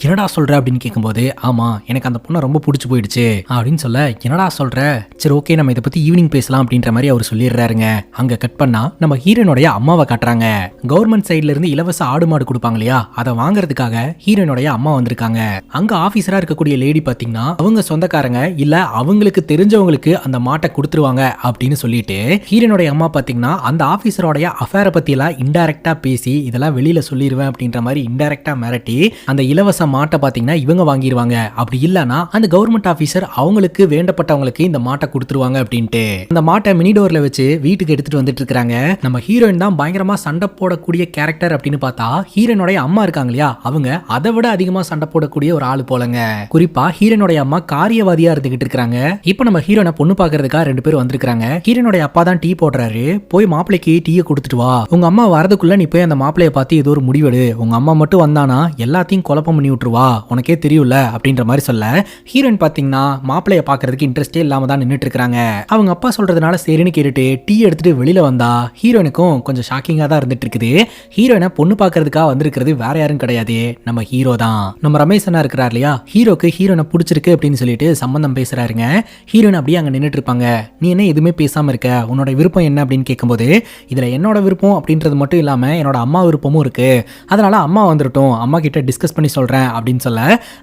என்னடா சொல்ற அப்படின்னு கேட்கும்போது, ஆமா எனக்கு அந்த பொண்ணை ரொம்ப பிடிச்சி போயிடுச்சு அப்படின்னு சொல்ல, என்னடா சொல்ற, சரி ஓகே நம்ம இதை பத்தி ஈவினிங் பேசலாம் அப்படின்ற மாதிரி அவர் சொல்லிடுறாருங்க. அங்க கட் பண்ணா நம்ம ஹீரோனுடைய அம்மாவை காட்டுறாங்க. கவர்மெண்ட் சைட்ல இருந்து இலவச ஆடு மாடு கொடுப்பாங்க இல்லையா, அதை வாங்குறதுக்காக ஹீரோனுடைய அம்மா வந்திருக்காங்க. அங்க ஆபீசரா இருக்கக்கூடிய லேடி பாத்தீங்கன்னா அவங்க சொந்தக்காரங்க இல்ல அவங்களுக்கு தெரிஞ்சவங்களுக்கு அந்த மாட்டை கொடுத்துருவாங்க அப்படின்னு சொல்லிட்டு ஹீரோனுடைய அம்மா பாத்தீங்கன்னா அந்த ஆபீசரோடைய அஃபேரை பத்தி எல்லாம் இன்டைரக்டா பேசி இதெல்லாம் வெளியில சொல்லிடுவேன் அப்படின்ற மாதிரி இன்டைரக்டா மிரட்டி அந்த இலவச மாட்டை பாத்தீங்கன்னா இவங்க வாங்கிடுவாங்க. அப்படி இல்லனா அந்த கவர்மெண்ட் ஆபீசர் அவங்களுக்கு வேண்டப்பட்டவங்களுக்கு இந்த மாட்டை கொடுத்துருவாங்க அப்படின்ட்டு அந்த மாட்டை மினி டோர்ல வச்சு வீட்டுக்கு எடுத்துட்டு வந்துட்டு இருக்காங்க. நம்ம ஹீரோயின் தான் பயங்கரமா சண்டை போடக்கூடிய கேரக்டர் அப்படின்னு பார்த்தா ஹீரோனுடைய அம்மா இருக்காங்க இல்லையா, அவங்க அதை விட அதிகமா சண்டை போடக்கூடிய ஒரு ஆளு போலங்க. குறிப்பா ஹீரோனுடைய அம்மா காரியவாதியா இருந்துகிட்டு இருக்காங்க. இப்போ நம்ம ஹீரோனை பொண்ணு பாக்குறதுக்காக ரெண்டு பேரும் வந்திருக்காங்க. ஹீரோனுடைய அப்பா தான் டீ போடுறாரு. போய் மாப்பிளைக்கு டீயை கொடுத்துட்டு வா, உங்க அம்மா வரதுக்குள்ள நீ போய் அந்த மாப்பிளைய பார்த்து ஏதோ ஒரு முடிவெடு, உங்க அம்மா மட்டும் வந்தானா எல்லாத்தையும் குழப்பம் பண்ணி விட்டுருவா, உனக்கே தெரியும்ல அப்படின்ற மாதிரி சொல்ல, ஹீரோயின் பாத்தீங்கன்னா மாப்பிளைய பாக்குறதுக்கு இன்ட்ரெஸ்டே இல்லாம தான் நின்னுட்டு இருக்காங்க. அவங்க அப்பா சொல்றதுனால சரின்னு கேட்டுட்டு டீ எடுத்துட்டு வெளியில வந்தா ஹீரோனுக்கும் கொஞ்சம் ஷாக்கிங்கா தான் இருந்துட்டு இருக்குது. ஹீரோயினை பொண்ணு பாக்குறதுக்காக வந்திருக்கிறது வேற யாரும் கிடையாது, நம்ம ஹீரோ தான். நம்ம ரமேஷ் அண்ணா இருக்கிறார் இல்லையா, ஹீரோக்கு ஹீரோனை பிடிச்சிருக்கு அப்படின்னு சொல்லிட்டு சம்பந்தம் பேசுறாருங்க. ஹீரோயின் அப்படியே அங்க நின்னுட்டு இருப்பாங்க. நீ என்ன எதுவுமே பேசாம இருக்க, உன்னோட விருப்பம் என்ன அப்படின்னு கேட்கும்போது, இதுல என்னோட விருப்பம் அப்படின்றது மட்டும் இல்லாம என்னோட அம்மா விருப்பமும் இருக்கு, அதனால அம்மா வந்துட்டோம், அம்மா கிட்ட டிஸ்கஸ் பண்ணி சொல்றேன் அப்படின்னு சொல்ல,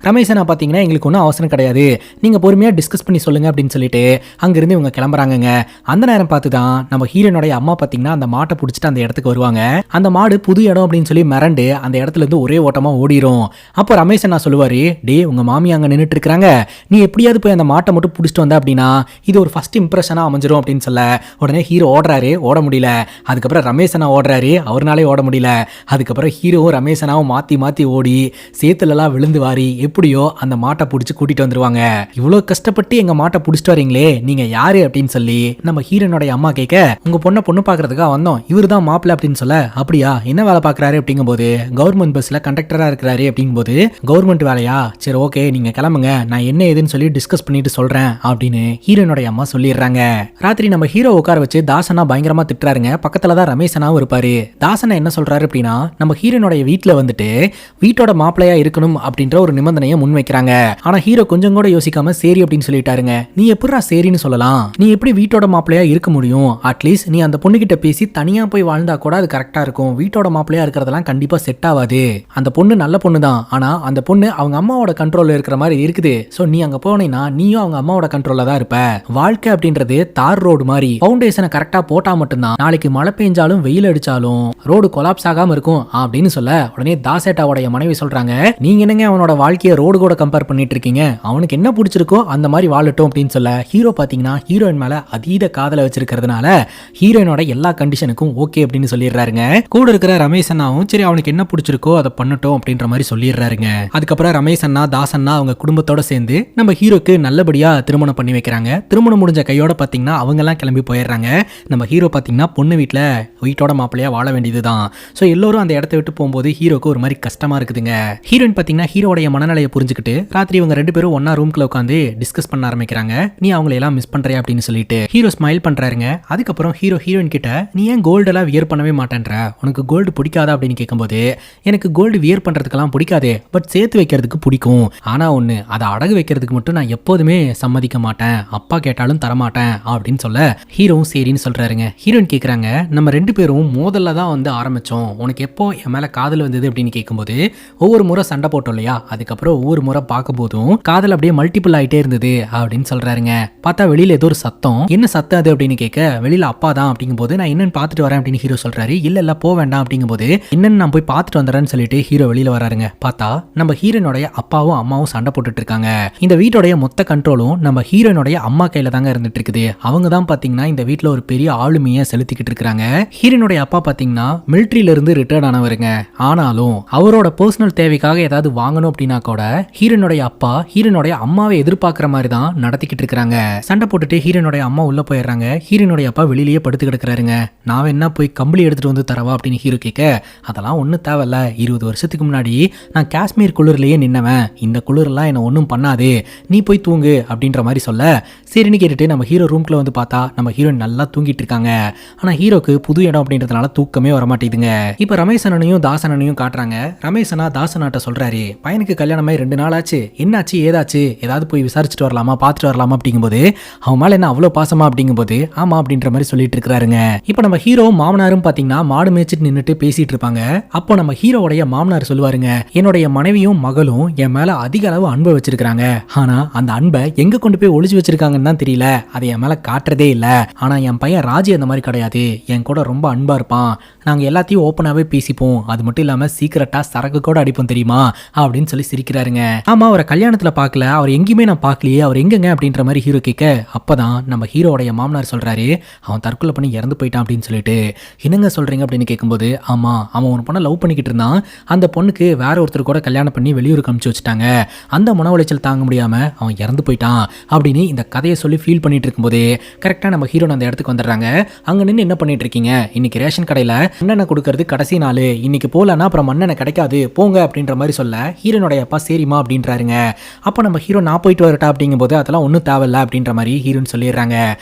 ரமேஷனா பாத்தீங்கன்னா எங்களுக்கு ஒன்றும் அவசரம் கிடையாது, நீங்க பொறுமையா டிஸ்கஸ் பண்ணி சொல்லுங்க அப்படின்னு சொல்லிட்டு அங்கிருந்து இவங்க கிளம்புறாங்க. அந்த நேரம் பார்த்து தான் நம்ம ஹீரோனுடைய அம்மா பாத்தீங்கன்னா அந்த மாட்டை பிடிச்சிட்டு அந்த இடத்துக்கு வருவாங்க. அந்த மாடு புது இடம் அப்படின்னு சொல்லி மிரண்டு அந்த இடத்துல இருந்து ஒரே ஓட்டமா ஓடிரும். அப்போ ரமேஷ் என்ன சொல்லுவாரு, டே உங்க மாமி அங்க நின்னுட்டு இருக்காங்க, நீ எப்படியாவது போய் அந்த மாட்டை மட்டும் பிடிச்சிட்டு வந்த அப்படின்னா இது ஒரு ஃபர்ஸ்ட் இம்ப்ரெஷனா அமைஞ்சிரும் அப்படின்னு சொல்ல, உடனே ஹீரோ ஓடுறாரு, ஓட முடியல. அதுக்கப்புறம் ரமேஷனா ஓடுறாரு, அவர்னாலே ஓட முடியல. அதுக்கப்புறம் ஹீரோவும் ரமேஷனாவும் மாத்தி மாத்தி ஓடி சேத்துலலாம் விழுந்து வாரி எப்படியோ அந்த மாட்டை பிடிச்சி கூட்டிட்டு வந்துருவாங்க. இவ்வளவு கஷ்டப்பட்டு எங்க மாட்டை பிடிச்சிட்டு வரீங்களே நீங்க யாரு அப்படின்னு சொல்லி நம்ம ஹீரோனுடைய அம்மா கேட்க, உங்க பொண்ணு பாக்குறதுக்காக வந்தோம், இவரு தான் மாப்பிள்ள அப்படின்னு சொல்ல, அப்படியா என்ன வேலை பாக்குறாரு அப்படிங்கும்போது, கவர்மெண்ட் பஸ்ல கண்டக்டரா இருக்கிறாரு அப்படிங்கும்போது, கவர்மெண்ட் வேலையா, சரி ஓகே நீங்க கிளம்புங்க, நான் என்ன ஏதுன்னு சொல்லி டிஸ்கஸ் பண்ணிட்டு சொல்றேன் அப்படின்னு ஹீரோனுடைய அம்மா சொல்லிடுறாங்க. ராத்திரி நம்ம ஹீரோ உட்கார வச்சு தாசனா பயங்கரமா திட்டுறாருங்க. பக்கத்துல தான் ரமேஷனாவும் இருப்பாரு. தாசனா என்ன சொல்றாரு அப்படின்னா, நம்ம ஹீரோனுடைய வீட்டுல வந்துட்டு வீட்டோட மாப்பிள்ளையா இருக்கணும் அப்படின்ற ஒரு நிபந்தனையை முன்வைக்கிறாங்க. ஆனா ஹீரோ கொஞ்சம் கூட யோசிக்காம சரி அப்படின்னு சொல்லிட்டாருங்க. நீ எப்படிடா சரின்னு சொல்லலாம், நீ எப்படி வீட்டோட மாப்பிள்ளையா இருக்க முடியும், அட்லீஸ்ட் நீ அந்த பொண்ணுகிட்ட பேசி தனியா போய் வாழ்ந்தா கூட அது கரெக்டா இருக்கும், வீட்டோட மாப்பிள்ளையா இருக்கிறதெல்லாம் கண்டிப்பா செட் ஆகாது, அந்த பொண்ணு நல்ல பொண்ணு தான், ஆனா அந்த பொண்ணு அவங்க அம்மாவோட கண்ட்ரோல்ல இருக்கிற மாதிரி இருக்குது, சோ நீ அங்க போனீங்கன்னா நீயும் அவங்க அம்மாவோட கண்ட்ரோல்ல தான் இருப்ப, வாழ்க்கை அப்படின்றது தார் ரோடு மாதிரி, பவுண்டேஷனை கரெக்டா போட்டா மட்டும்தான் நாளைக்கு மழை பெஞ்சாலும் வெயில் அடிச்சாலும் ரோடு கொலாப்ஸ் ஆகாம இருக்கும் அப்படின்னு சொல்ல, உடனே தாசேட்டாவோட மனைவி சொல்றாங்க, நீங்க என்னங்க அவனோட வாழ்க்கையை ரோடு கூட கம்பேர் பண்ணிட்டு இருக்கீங்க, அவனுக்கு என்ன பிடிச்சிருக்கோ அந்த மாதிரி வாழட்டும் அப்படின்னு சொல்ல, ஹீரோ பாத்தீங்கன்னா ஹீரோயின் மேல அதீத காதல வச்சிருக்கிறதுனால ஹீரோயினோட எல்லா கண்டிஷனுக்கும் ஓகே அப்படின்னு சொல்லிடுறாருங்க. கூட இருக்கிற ரமேஷ் அண்ணாவும் சரி அவனுக்கு என்ன பிடிச்சிருக்கோ அதை பண்ணட்டும் அப்படின்ற மாதிரி சொல்லிடுறாருங்க. அதுக்கப்புறம் ரமேஷ் அண்ணா தாசண்ணா அவங்க குடும்பத்தோட சேர்ந்து நம்ம ஹீரோக்கு நல்லபடியா திருமணம் பண்ணி வைக்கிறாங்க. திருமணம் முடிஞ்ச கையோட பாத்தீங்கன்னா அவங்க எல்லாம் கிளம்பி போயிடுறாங்க. நம்ம ஹீரோ பாத்தீங்கன்னா பொண்ணு வீட்டில் வீட்டோட மாப்பிள்ளையா வாழ வேண்டியது தான். ஸோ எல்லோரும் அந்த இடத்த விட்டு போகும்போது ஹீரோக்கு ஒரு மாதிரி கஷ்டமா இருக்குதுங்க. ஹீரோயின் பார்த்தீங்கன்னா ஹீரோடைய மனநிலையை புரிஞ்சுக்கிட்டு ராத்திரி இவங்க 2 பேரும் ஒன்னா ரூம்குள்ள உட்காந்து டிஸ்கஸ் பண்ண ஆரம்பிக்கிறாங்க. நீ அவங்களை எல்லாம் மிஸ் பண்றியா அப்படின்னு சொல்லிட்டு ஹீரோ ஸ்மைல் பண்றாருங்க. அதுக்கப்புறம் ஹீரோயின் கிட்ட நீ ஏன் கோல்டெல்லாம் வியர் பண்ணவே மாட்டேன்ற, உனக்கு கோல்டு பிடிக்காதா அப்படின்னு கேட்கும்போது எனக்கு கோல்டு வியர் பண்றதுக்கெல்லாம் பிடிக்காது, பட் சேர்த்து வைக்கிறதுக்கு பிடிக்கும். ஆனா ஒண்ணு, அதை அடகு வைக்கிறதுக்கு மட்டும் நான் எப்போதுமே சம்மதிக்க மாட்டேன், அப்பா கேட்டாலும் தரமாட்டேன் அப்படின்னு சொல்ல ஹீரோவும் சரின்னு சொல்றாருங்க. ஹீரோயின் கேட்குறாங்க நம்ம 2 பேரும் மோதல்ல தான் வந்து ஆரம்பிச்சோம், உனக்கு எப்போ என் மேல காதல் வந்தது அப்படின்னு கேட்கும்போது ஒவ்வொரு முறை சண்டை போட்டோம் இல்லையா, அதுக்கப்புறம் ஒவ்வொரு முறை பார்க்கும் போதும் காதல் அப்படியே மல்டிபிள் ஆயிட்டே இருந்தது அப்படின்னு சொல்றாருங்க. பார்த்தா வெளியில ஏதோ ஒரு சத்தம், என்ன சத்தம் அது அப்படின்னு கேட்க வெளியில அப்பா தான் அப்படிங்கும்போது நான் என்னன்னு பார்த்துட்டு வரேன் அப்படின்னு ஹீரோ சொல்றாரு. இல்ல போக வேண்டாம் அப்படிங்கும்போது என்னன்னு நான் போய் பார்த்துட்டு வந்துறேன்னு சொல்லிட்டு ஹீரோ வெளியில வராருங்க. பார்த்தா நம்ம ஹீரோனுடைய அப்பாவும் அம்மாவும் சண்டை போட்டுட்டு இருக்காங்க. இந்த வீட்டோடைய மொத்த கண்ட்ரோலும் நம்ம ஹீரோனுடைய அம்மா கையில தாங்க இருந்துட்டு இருக்குது. அவங்க தான் பாத்தீங்கன்னா இந்த வீட்டுல ஒரு பெரிய ஆளுமையை செலுத்திக்கிட்டு இருக்காங்க. ஹீரோனுடைய அப்பா பாத்தீங்கன்னா மிலிட்டரியில இருந்து ரிட்டையர்ட் ஆனவருங்க. ஆனாலும் அவரோட பர்சனல் தேவைக்காக ஏதாவது வாங்கணும் அப்படின்னா கூட ஹீரோனுடைய அப்பா ஹீரோனுடைய அம்மாவை எதிர்பார்க்கிற மாதிரி தான் நடத்திக்கிட்டு இருக்காங்க. சண்டை போட்டுட்டு ஹீரோனுடைய அம்மா உள்ள போயிடுறாங்க. ஹீரோனுடைய அப்பா வெளியிலேயே படுத்து கிடக்குறாருங்க. நான் என்ன போய் கம்பளி எடுத்துட்டு வந்து தரவா அப்படின்னு ஹீரோ கேட்க அதெல்லாம் ஒன்றும் தேவையில்ல, 20 வருஷத்துக்கு முன்னாடி நான் காஷ்மீர் குளிர்லயே நின்னவன், இந்த குளிரெல்லாம் என்ன ஒன்றும் பண்ணாது, நீ போய் தூங்கு அப்படின்ற மாதிரி சொல்ல சரின்னு கேட்டுட்டு நம்ம ஹீரோ ரூம்குள்ள வந்து பார்த்தா நம்ம ஹீரோயின் நல்லா தூங்கிட்டு இருக்காங்க. ஆனா ஹீரோக்கு புது இடம் அப்படின்றதுனால தூக்கமே வர மாட்டேங்குதுங்க. இப்போ ரமேசனையும் தாசனையும் காட்டுறாங்க. ரமேசனா தாசனாட்ட சொல்றாரு, பையனுக்கு கல்யாணமாய் 2 நாள் ஆச்சு, என்னாச்சு ஏதாச்சு ஏதாவது போய் விசாரிச்சுட்டு வரலாமா பார்த்துட்டு வரலாமா அப்படிங்கும்போது அவன் மேல என்ன அவ்வளோ பாசமா அப்படிங்கும்போது ஆமா அப்படின்ற மாதிரி சொல்லிட்டு இருக்கிறாருங்க. இப்போ நம்ம ஹீரோ மாமனாரும் பாத்தீங்கன்னா மாடு மேய்ச்சிட்டு நின்றுட்டு பேசிட்டு இருப்பாங்க. அப்போ நம்ம ஹீரோவுடைய மாமனார் சொல்லுவாருங்க, என்னுடைய மனைவியும் மகளும் என் மேல அதிக அளவு அன்பை வச்சிருக்காங்க, ஆனா அந்த அன்பை எங்க கொண்டு போய் ஒளிச்சு வச்சிருக்காங்கன்னு தான் தெரியல, அதை என் மேல காட்டுறதே இல்ல. ஆனா என் பையன் ராஜி அந்த மாதிரி கிடையாது, என் கூட ரொம்ப அன்பா இருப்பான், நாங்க எல்லாத்தையும் ஓப்பனாவே பேசிப்போம், அது மட்டும் இல்லாம சீக்கிரட்டா சரக்கு கூட அடிப்போம் தெரியுமா அப்படின்னு சொல்லி சிரிக்கிறாருங்க. ஆமா அவரை கல்யாணத்துல பார்க்கல, அவர் எங்கேயுமே நான் பார்க்கலையே, அவர் எங்கங்க அப்படின்ற மாதிரி ஹீரோ கேட்க அப்பதான் நம்ம ஹீரோடைய மாமனார் சொல்றாரு, அவன் தற்கொலை பண்ணி இறந்து போயிட்டான் அப்படின்னு சொல்லிட்டு. என்னங்க சொல்றீங்க அப்படின்னு கேட்கும்போது ஆமா அவன் ஒரு பொண்ணை லவ் பண்ணிக்கிட்டு இருந்தான், அந்த பொண்ணுக்கு வேற ஒருத்தர் கூட கல்யாணம் பண்ணி வெளியூருக்கு அனுப்பிச்சு வச்சுட்டாங்க, அந்த மன உளைச்சல் தாங்க முடியாம அவன் இறந்து போயிட்டான் அப்படின்னு இந்த கதையை சொல்லி ஃபீல் பண்ணிட்டு இருக்கும்போது கரெக்டா நம்ம ஹீரோ அந்த இடத்துக்கு வந்துடுறாங்க. அங்க நின்று என்ன பண்ணிட்டு இருக்கீங்க, இன்னைக்கு ரேஷன் கடையில மண்ணெண்ணெய் கொடுக்கறது கடைசி நாள், இன்னைக்கு போலன்னா அப்புறம் மண்ணெண்ணெய் கிடைக்காது போங்க அப்படின்ற மாதிரி சொல்ல ஹீரோனுடைய அப்பா சரிமா அப்படின்றாருங்க. அப்போ நம்ம ஹீரோ நான் போயிட்டு வரட்டா அப்படிங்கும்போது அதெல்லாம் ஒன்றும் தேவையில்ல அப்படின்ற மாதிரி ஹீரோன்னு சொல்லிடுறாங்க.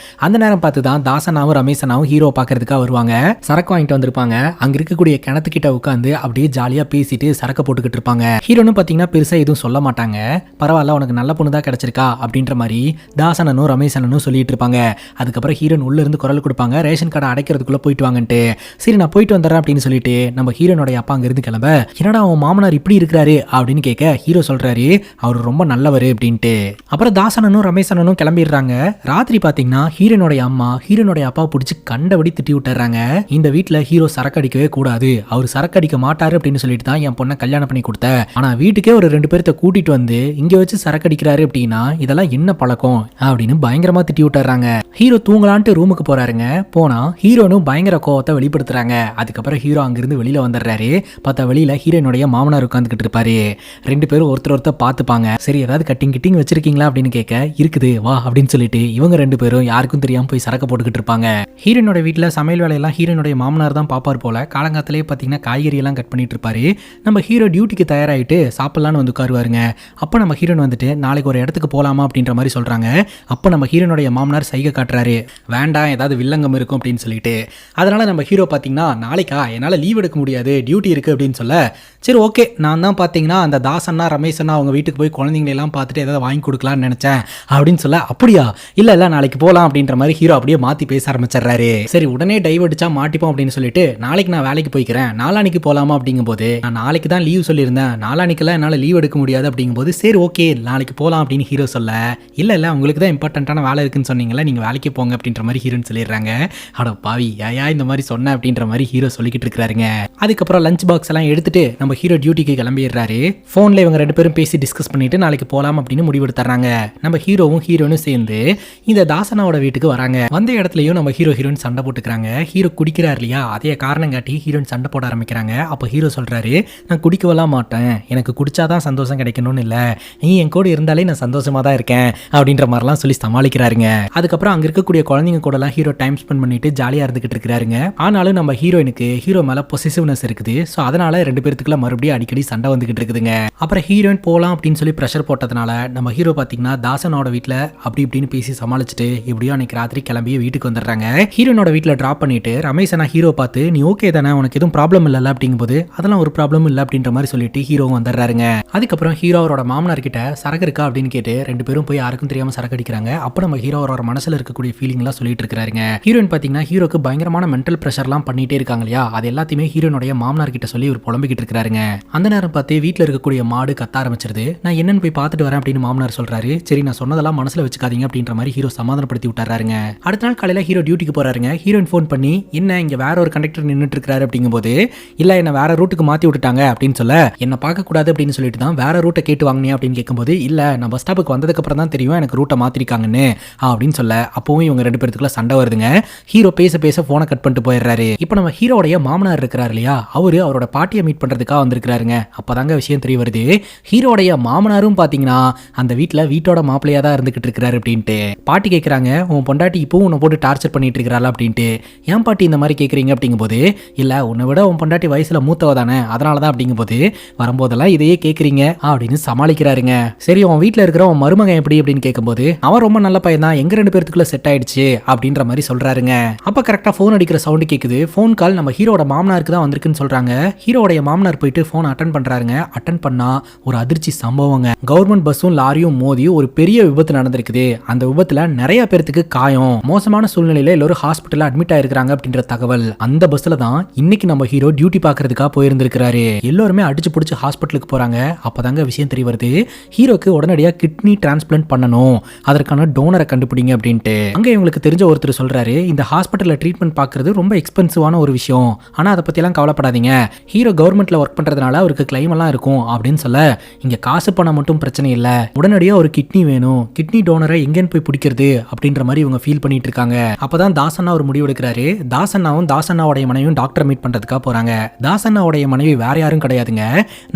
அந்த நேரம் பார்த்து தான் தாசனாவும் ரமேசனாவும் ஹீரோ பார்க்கறதுக்காக வருவாங்க. சரக்கு வாங்கிட்டு வந்திருப்பாங்க. அங்க இருக்கக்கூடிய கிணத்துக்கிட்ட உட்காந்து அப்படியே ஜாலியா பேசிட்டு சரக்கு போட்டுக்கிட்டு இருப்பாங்க. ஹீரோன்னு பார்த்தீங்கன்னா பெருசா எதுவும் சொல்ல மாட்டாங்க, பரவாயில்ல உனக்கு நல்ல பொண்ணு தான் கிடைச்சிருக்கா அப்படின்ற மாதிரி தாசனனும் ரமேசனனும் சொல்லிட்டு இருப்பாங்க. அதுக்கப்புறம் ஹீரோன் உள்ள இருந்து குரல் கொடுப்பாங்க, ரேஷன் கடை அடைக்கிறதுக்குள்ள போயிட்டு வாங்கன்ட்டு. சரி நான் போயிட்டு வந்துடுறேன் அப்படின்னு சொல்லிட்டு நம்ம ஹீரோனுடைய அப்பா அங்க இருந்து கிளம்ப என்னடா அவன் மாமனார் இப்படி இருக்கிறாரு அப்படின்னு கேட்க ஹீரோ சொல்றாரு அவர் ரொம்ப நல்லவர் அப்படின்ட்டு. அப்புறம் தாசனனும் ரமேசனனும் கிளம்பிடுறாங்க. ராத்திரி பாத்தீங்கன்னா ஹீரோனுடைய அம்மா ஹீரோனுடைய அப்பா பிடிச்சி கண்டபடி திட்டி விட்டுறாங்க. இந்த வீட்டுல ஹீரோ சரக்கு அடிக்கவே கூடாது, அவர் சரக்கு அடிக்க மாட்டாரு அப்படின்னு சொல்லிட்டு தான் என் பொண்ணை கல்யாணம் பண்ணி கொடுத்த, ஆனா வீட்டுக்கே ஒரு 2 பேர்த்த கூட்டிட்டு வந்து இங்க வச்சு சரக்கு அடிக்கிறாரு அப்படின்னா இதெல்லாம் என்ன பழக்கம் அப்படின்னு பயங்கரமா திட்டி விட்டுறாங்க. ஹீரோ தூங்கலான்ட்டு ரூமுக்கு போறாருங்க. போனா ஹீரோனும் பயங்கர கோவத்தை வெளிப்படுத்துறாங்க. அதுக்கப்புறம் ஹீரோ அங்கிருந்து வெளியில வந்துடுறாரு. பார்த்தா வெளியில ஹீரோனுடைய மாமனார் உட்காந்துக்கிட்டு இருப்பாரு. 2 பேரும் ஒருத்தர் பார்த்துப்பாங்க. சரி ஏதாவது கட்டிங் வச்சிருக்கீங்களா அப்படின்னு கேட்க இருக்குது வா அப்படின்னு சொல்லிட்டு இவங்க 2 பேரும் யாருக்கும் தெரியாம போய் சரக்கு போட்டுக்கிட்டு இருப்பாங்க. ஹீரோனோட வீட்டுல சமையல் வேலையெல்லாம் ஹீரோனுடைய மாமனார் தான் பாப்பார் போல. காலங்காத்திலே பாத்தீங்கன்னா காய்கறி எல்லாம் கட் பண்ணிட்டு இருப்பாரு. நம்ம ஹீரோ டியூட்டிக்கு தயாராகிட்டு சாப்பிடலான்னு வந்து உட்காருவாருங்க. அப்போ நம்ம ஹீரோன் வந்துட்டு நாளைக்கு ஒரு இடத்துக்கு போலாமா அப்படின்ற மாதிரி சொல்றாங்க. அப்போ நம்ம ஹீரோனுடைய மாமனார் சைகை காட்டுறாரு, வேண்டாம் ஏதாவது வில்லங்கம் இருக்கும் அப்படின்னு சொல்லிட்டு. அதனால நம்ம ஹீரோ பாத்தீங்கன்னா நாளைக்கா என்னால் லீவ் எடுக்க முடியாது, டியூட்டி இருக்கு அப்படின்னு சொல்ல சரி ஓகே நான் தான் பார்த்தீங்கன்னா அந்த தாசன்னா ரமேஷன்னா அவங்க வீட்டுக்கு போய் குழந்தைங்களெல்லாம் பார்த்துட்டு ஏதாவது வாங்கி கொடுக்கலான்னு நினச்சேன் அப்படின்னு சொல்ல அப்படியா இல்லை நாளைக்கு போகலாம் அப்படின்ற மாதிரி ஹீரோ அப்படியே மாற்றி பேச ஆரம்பிச்சிடுறாரு. சரி உடனே டைவ் அடிச்சா மாட்டிப்போம் அப்படின்னு சொல்லிட்டு நாளைக்கு நான் வேலைக்கு போய்க்கிறேன், நாளானிக்கு போகலாமா அப்படிங்கும்போது நான் நாளைக்கு தான் லீவ் சொல்லியிருந்தேன், நாளானிக்கெல்லாம் என்னால் லீவ் எடுக்க முடியாது அப்படிங்கும்போது சரி ஓகே நாளைக்கு போகலாம் அப்படின்னு ஹீரோ சொல்ல இல்லை உங்களுக்கு தான் இம்பார்ட்டண்ட்டான வேலை இருக்குன்னு சொன்னீங்களா, நீங்கள் வேலைக்கு போங்க அப்படின்ற மாதிரி ஹீரோன்னு சொல்லிடுறாங்க. அட பாவி ஏயா இந்த மாதிரி சொன்ன அப்படின்ற மாதிரி ஹீரோ சொல்லிக்கிட்டு இருக்கிறாருங்க. அதுக்கப்புறம் லஞ்ச் பாக்ஸ் எல்லாம் எடுத்துட்டு நம்ம ஹீரோ டியூட்டிக்கு கிளம்பிடுறாரு. போன்ல இவங்க 2 பேரும் பேசி டிஸ்கஸ் பண்ணிட்டு நாளைக்கு போலாம் அப்படின்னு முடிவெடுத்துறாங்க. நம்ம ஹீரோவும் ஹீரோனும் சேர்ந்து இந்த தாசனாவோட வீட்டுக்கு வராங்க. வந்த இடத்துலயும் நம்ம ஹீரோயின் சண்டை போட்டுக்கிறாங்க. ஹீரோ குடிக்கிறார் இல்லையா, அதே காரணம் காட்டி ஹீரோயின் சண்டை போட ஆரம்பிக்கிறாங்க. அப்போ ஹீரோ சொல்றாரு நான் குடிக்கவெல்லாம் மாட்டேன், எனக்கு குடிச்சாதான் சந்தோஷம் கிடைக்கணும்னு இல்லை, நீ என் கூட இருந்தாலே நான் சந்தோஷமா தான் இருக்கேன் அப்படின்ற மாதிரிலாம் சொல்லி சமாளிக்கிறாருங்க. அதுக்கப்புறம் அங்க இருக்கக்கூடிய குழந்தைங்க கூட எல்லாம் ஹீரோ டைம் ஸ்பெண்ட் பண்ணிட்டு ஜாலியா இருந்துகிட்டு இருக்காருங்க. ஆனாலும் நம்ம ஹீரோயினுக்கு ஹீரோ மேல பொசிசிவ்னஸ் இருக்குது. ஸோ அதனால ரெண்டு பேருக்குள்ள மறுபடியும் அடிக்கடி சண்டை வந்துகிட்டு இருக்குதுங்க. அப்புறம் ஹீரோயின் போலாம் அப்படின்னு சொல்லி ப்ரெஷர் போட்டதுனால நம்ம ஹீரோ பாத்தீங்கன்னா தாசனோட வீட்டுல அப்படி இப்படின்னு பேசி சமாளிச்சுட்டு எப்படியோ அன்னைக்கு ராத்திரி கிளம்பி வீட்டுக்கு வந்துடுறாங்க. ஹீரோனோட வீட்டுல டிராப் பண்ணிட்டு ரமேஷனா ஹீரோ பார்த்து நீ ஓகே தானே, உனக்கு எதுவும் ப்ராப்ளம் இல்ல அப்படிங்கும்போது அதெல்லாம் ஒரு ப்ராப்ளம் இல்ல அப்படின்ற மாதிரி சொல்லிட்டு ஹீரோ வந்துடுறாருங்க. அதுக்கப்புறம் ஹீரோ அவரோட மாமனார் கிட்ட சரக்கு இருக்கா அப்படின்னு கேட்டு ரெண்டு பேரும் போய் யாருக்கும் தெரியாம சரக்கு அடிக்கிறாங்க. அப்ப நம்ம ஹீரோ அவரோட மனசுல இருக்கக்கூடிய ஃபீலிங் எல்லாம் சொல்லிட்டு இருக்காருங்க. ஹீரோயின் பாத்தீங்கன்னா ஹீரோக்கு பயங்கரமான மென்டல் பிரஷர் எல்லாம் பண்ணிட்டே இருக்காங்க இல்லையா, அது எல்லாத்தையுமே ஹீரோனுடைய மாமனார் கிட்ட சொல்லி இவர் புலம்பிக்கிட்டு இருக்காருங்க. அந்த நேரம் பார்த்து வீட்டுல இருக்கக்கூடிய மாடு கத்த ஆரம்பிச்சிருது. நான் என்னன்னு போய் பார்த்துட்டு வரேன் அப்படின்னு மாமனார் சொல்றாரு. சரி நான் சொன்னதெல்லாம் மனசுல வச்சுக்காதீங்க அப்படின்ற மாதிரி ஹீரோ சமாதானப்படுத்தி விட்டாருங்க. அடுத்த நாள் காலையில ஹீரோ டியூட்டிக்கு போறாருங்க. ஹீரோயின் ஃபோன் பண்ணி என்ன இங்க வேற ஒரு கண்டக்டர் நின்னுட்டு இருக்காரு அப்படிங்கும்போது இல்ல என்ன வேற ரூட்டுக்கு மாத்தி விட்டுட்டாங்க அப்படின்னு சொல்ல என்ன பார்க்க கூடாது அப்படின்னு சொல்லிட்டு தான் வேற ரூட்டை கேட்டு வாங்கினேன் அப்படின்னு கேட்கும்போது இல்ல நான் பஸ் ஸ்டாப்புக்கு வந்ததுக்கு அப்புறம் தான் தெரியும் எனக்கு ரூட்டை மாத்திருக்காங்கன்னு அப்படின்னு சொல்ல அப்பவும் இவங்க ரெண்டு பேருக்குள்ள சண்டை வருதுங்க. ஹீரோ பேச பேச போனை கட் பண்ணிட்டு போயிடுறாரு. இப்போ நம்ம ஹீரோடைய மாமனார் இருக்கிறார் இல்லையா, அவரோட பாட்டியை மீட் பண்றதுக்காக வந்திருக்காருங்க. அப்பதாங்க விஷயம் தெரிய வருது. ஹீரோடைய மாமனாரும் பாத்தீங்கன்னா அந்த வீட்டோட மாப்பிள்ளையா தான் இருந்துகிட்டு இருக்காரு அப்படின்ட்டு. பாட்டி கேட்கறாங்க உன் பொண்டாட்டி இப்பவும் உன்னை போட்டு டார்ச்சர் பண்ணிட்டு இருக்கிறாள் அப்படின்ட்டு. ஏன் பாட்டி இந்த மாதிரி கேட்குறீங்க அப்படிங்கும்போது இல்ல உன்னை விட உன் பொண்டாட்டி வயசுல மூத்தவ தானே அதனாலதான் அப்படிங்கும்போது வரும்போதெல்லாம் இதையே கேட்குறீங்க அப்படின்னு சமாளிக்கிறாருங்க. சரி உன் வீட்டில் இருக்கிற உன் மருமகன் எப்படி அப்படின்னு கேட்கும்போது அவன் ரொம்ப நல்ல பையன் தான், எங்க ரெண்டு பேருக்குள்ள செட் ஆயிடுச்சு அப்படின்ற மாதிரி சொல்றாருங்க. அப்ப கரெக்டா போன் அடிக்கிற சவுண்ட் கேக்குது. போன் கால் நம்ம ஹீரோட மாமனாருக்கு தான் வந்திருக்குன்னு சொல்றாங்க. ஹீரோடைய மாமனார் போயிட்டு போன் அட்டன் பண்றாருங்க. அட்டன் பண்ணா ஒரு அதிர்ச்சி சம்பவங்க. கவர்மெண்ட் பஸ்ஸும் லாரியும் மோதி ஒரு பெரிய விபத்து நடந்திருக்குது. அந்த விபத்துல நிறைய பேருக்கு காயம், மோசமான சூழ்நிலையில எல்லாரும் ஹாஸ்பிட்டல்ல அட்மிட் ஆயிருக்காங்க அப்படின்ற தகவல். அந்த பஸ்ல தான் இன்னைக்கு நம்ம ஹீரோ டியூட்டி பாக்குறதுக்காக போயிருந்திருக்காரு. எல்லாருமே அடிச்சு பிடிச்சு ஹாஸ்பிட்டலுக்கு போறாங்க. அப்பதாங்க விஷயம் தெரிய வருது. ஹீரோக்கு உடனடியா கிட்னி டிரான்ஸ்பிளான்ட் பண்ணணும், அதற்கான டோனரை கண்டுபிடிங்க அப்படின்ட்டு. அங்க இவங்களுக்கு தெரிஞ்ச ஒருத்தர் சொல்றாரு இந்த ஹாஸ்பிட்டல்ல ட்ரீட்மெண்ட் பாக்குறது ரொம்ப எக்ஸ்பென்சிவான ஒரு விஷயம், ஆனா அதை பத்தி எல்லாம் கவலைப்படாதீங்க, ஹீரோ கவர்மெண்ட்ல ஒர்க் பண்றதுனால அவருக்கு கிளைம் எல்லாம் இருக்கும் அப்படின்னு சொல்ல இங்க காசு பணம் மட்டும் பிரச்சனை இல்ல, உடனடியா ஒரு கிட்னி வேணும், கிட்னி டோனரை எங்கன்னு போய் பிடிக்கிறது அப்படின்ற மாதிரி இவங்க ஃபீல் பண்ணிட்டு இருக்காங்க. அப்பதான் தாசண்ணா ஒரு முடிவு எடுக்கிறாரு. தாசண்ணாவும் தாசண்ணாவுடைய மனைவியும் டாக்டர் மீட் பண்றதுக்காக போறாங்க. தாசண்ணாவுடைய மனைவி வேற யாரும் கிடையாதுங்க,